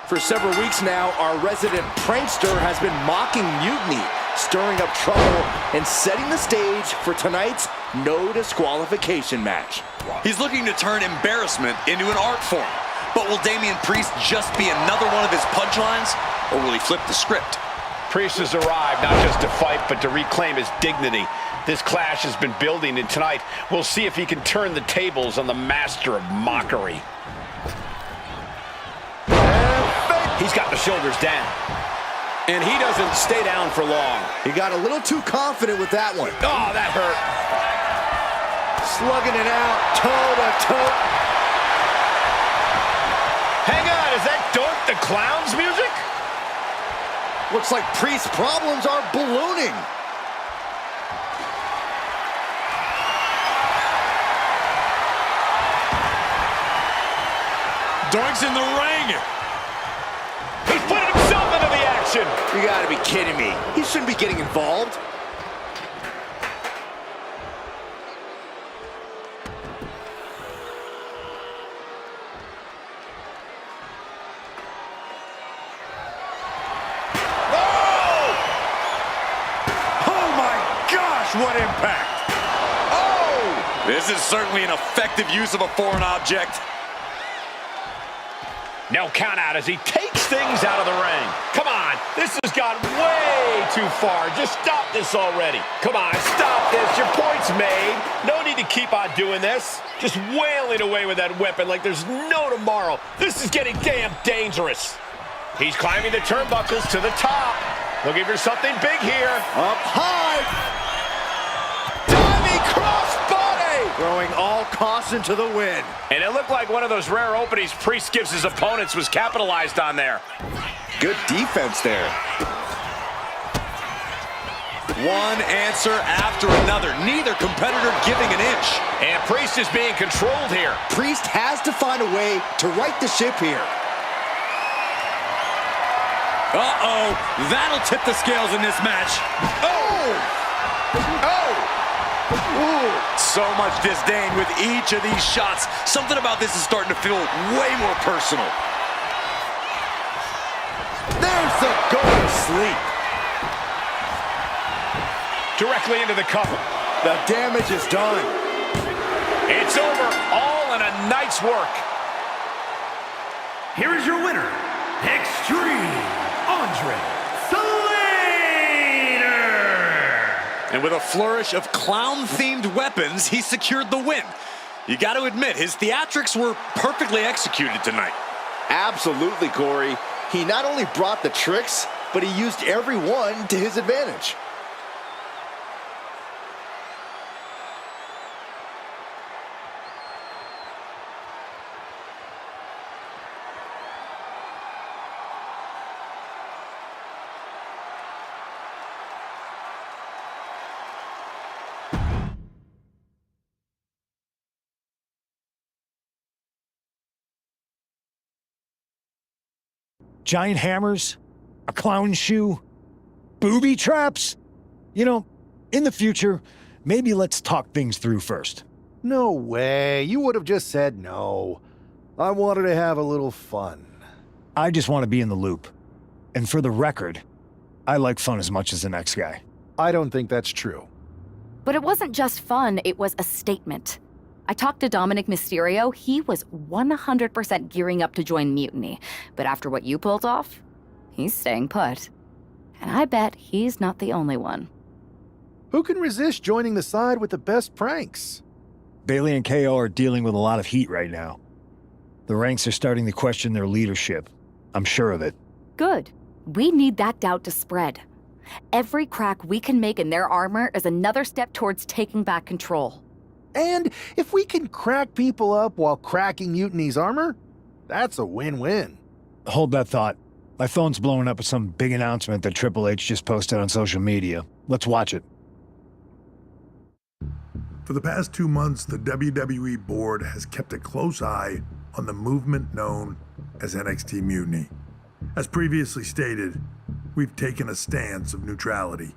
For several weeks now, our resident prankster has been mocking Mutiny, stirring up trouble and setting the stage for tonight's no disqualification match. He's looking to turn embarrassment into an art form. But will Damian Priest just be another one of his punchlines, or will he flip the script? Priest has arrived not just to fight, but to reclaim his dignity. This clash has been building, and tonight we'll see if he can turn the tables on the master of mockery. He's got the shoulders down. And he doesn't stay down for long. He got a little too confident with that one. Oh, that hurt. Slugging it out, toe to toe. Hang on, is that Doink the Clown's music? Looks like Priest's problems are ballooning. Doink's in the ring. He's putting himself into the action. You gotta be kidding me. He shouldn't be getting involved. What impact! Oh! This is certainly an effective use of a foreign object. No count out as he takes things out of the ring. Come on, this has gone way too far. Just stop this already. Come on, stop this. Your point's made. No need to keep on doing this. Just wailing away with that weapon like there's no tomorrow. This is getting damn dangerous. He's climbing the turnbuckles to the top. Looking for something big here. Up high. Throwing all caution to the wind. And it looked like one of those rare openings Priest gives his opponents was capitalized on there. Good defense there. One answer after another. Neither competitor giving an inch. And Priest is being controlled here. Priest has to find a way to right the ship here. Uh-oh. That'll tip the scales in this match. Oh! Oh! Ooh. So much disdain with each of these shots. Something about this is starting to feel way more personal. doesn't go to sleep. Directly into the cover. The damage is done. It's over, all in a night's work. Here is your winner, Extreme Andre Slater. And with a flourish of clown-themed weapons, he secured the win. You got to admit, his theatrics were perfectly executed tonight. Absolutely, Corey. He not only brought the tricks, but he used every one to his advantage. Giant hammers, a clown shoe, booby traps. You know, in the future, maybe let's talk things through first. No way. You would have just said no. I wanted to have a little fun. I just want to be in the loop. And for the record, I like fun as much as the next guy. I don't think that's true. But it wasn't just fun, it was a statement. I talked to Dominic Mysterio. He was 100% gearing up to join Mutiny. But after what you pulled off, he's staying put. And I bet he's not the only one. Who can resist joining the side with the best pranks? Bailey and KO are dealing with a lot of heat right now. The ranks are starting to question their leadership. I'm sure of it. Good. We need that doubt to spread. Every crack we can make in their armor is another step towards taking back control. And if we can crack people up while cracking Mutiny's armor, that's a win-win. Hold that thought. My phone's blowing up with some big announcement that Triple H just posted on social media. Let's watch it. For the past 2 months, the WWE board has kept a close eye on the movement known as NXT Mutiny. As previously stated, we've taken a stance of neutrality.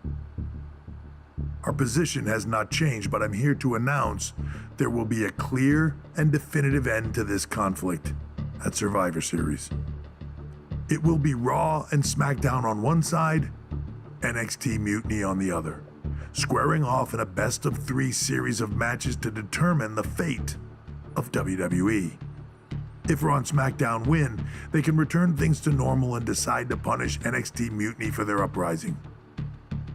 Our position has not changed, but I'm here to announce there will be a clear and definitive end to this conflict at Survivor Series. It will be Raw and SmackDown on one side, NXT Mutiny on the other, squaring off in a best-of-3 series of matches to determine the fate of WWE. If Raw and SmackDown win, they can return things to normal and decide to punish NXT Mutiny for their uprising.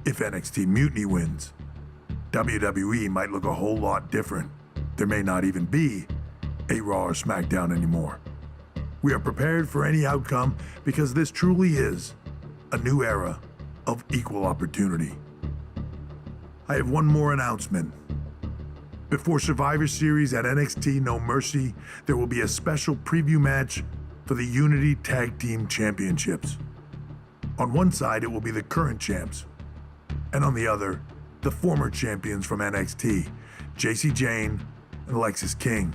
If NXT Mutiny wins, WWE might look a whole lot different. There may not even be a Raw or SmackDown anymore. We are prepared for any outcome because this truly is a new era of equal opportunity. I have one more announcement. Before Survivor Series at NXT No Mercy, there will be a special preview match for the Unity Tag Team Championships. On one side, it will be the current champs, and on the other, the former champions from NXT, JC Jane and Alexis King.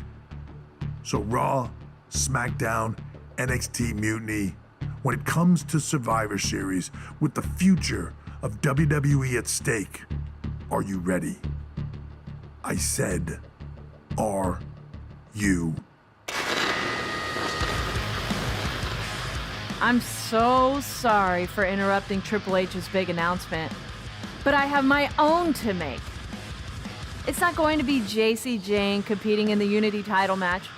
So Raw, SmackDown, NXT Mutiny, when it comes to Survivor Series, with the future of WWE at stake, are you ready? I said, are you? I'm so sorry for interrupting Triple H's big announcement, but I have my own to make. It's not going to be JC Jane competing in the Unity title match,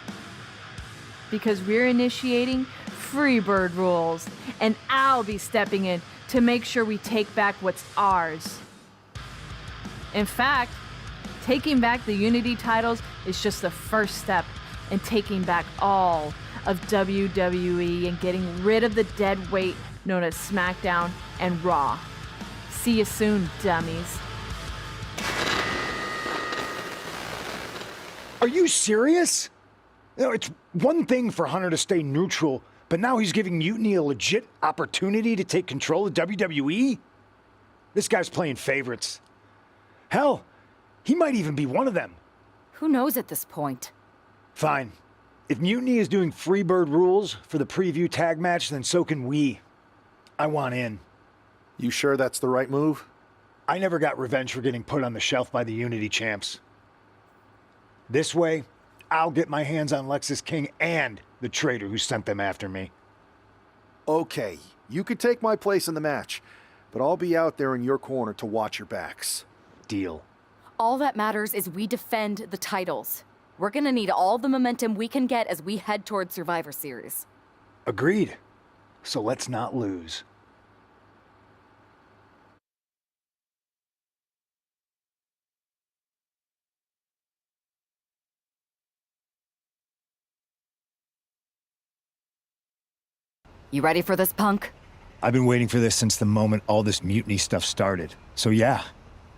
because we're initiating Freebird rules, and I'll be stepping in to make sure we take back what's ours. In fact, taking back the Unity titles is just the first step in taking back all of WWE and getting rid of the dead weight known as SmackDown and Raw. See you soon, dummies. Are you serious? You know, it's one thing for Hunter to stay neutral, but now he's giving Mutiny a legit opportunity to take control of WWE? This guy's playing favorites. Hell, he might even be one of them. Who knows at this point? Fine. If Mutiny is doing Freebird rules for the preview tag match, then so can we. I want in. You sure that's the right move? I never got revenge for getting put on the shelf by the Unity champs. This way, I'll get my hands on Lexis King and the traitor who sent them after me. Okay, You could take my place in the match, but I'll be out there in your corner to watch your backs. Deal. All that matters is we defend the titles. We're gonna need all the momentum we can get as we head towards Survivor Series. Agreed. So let's not lose. You ready for this, Punk? I've been waiting for this since the moment all this mutiny stuff started. So yeah,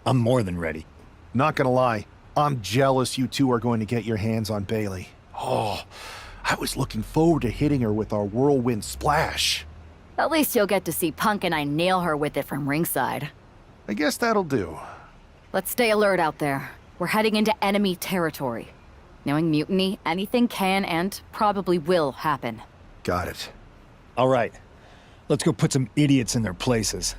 I'm more than ready. Not gonna lie, I'm jealous you two are going to get your hands on Bailey. Oh, I was looking forward to hitting her with our whirlwind splash. At least you'll get to see Punk and I nail her with it from ringside. I guess that'll do. Let's stay alert out there. We're heading into enemy territory. Knowing Mutiny, anything can and probably will happen. Got it. All right, let's go put some idiots in their places.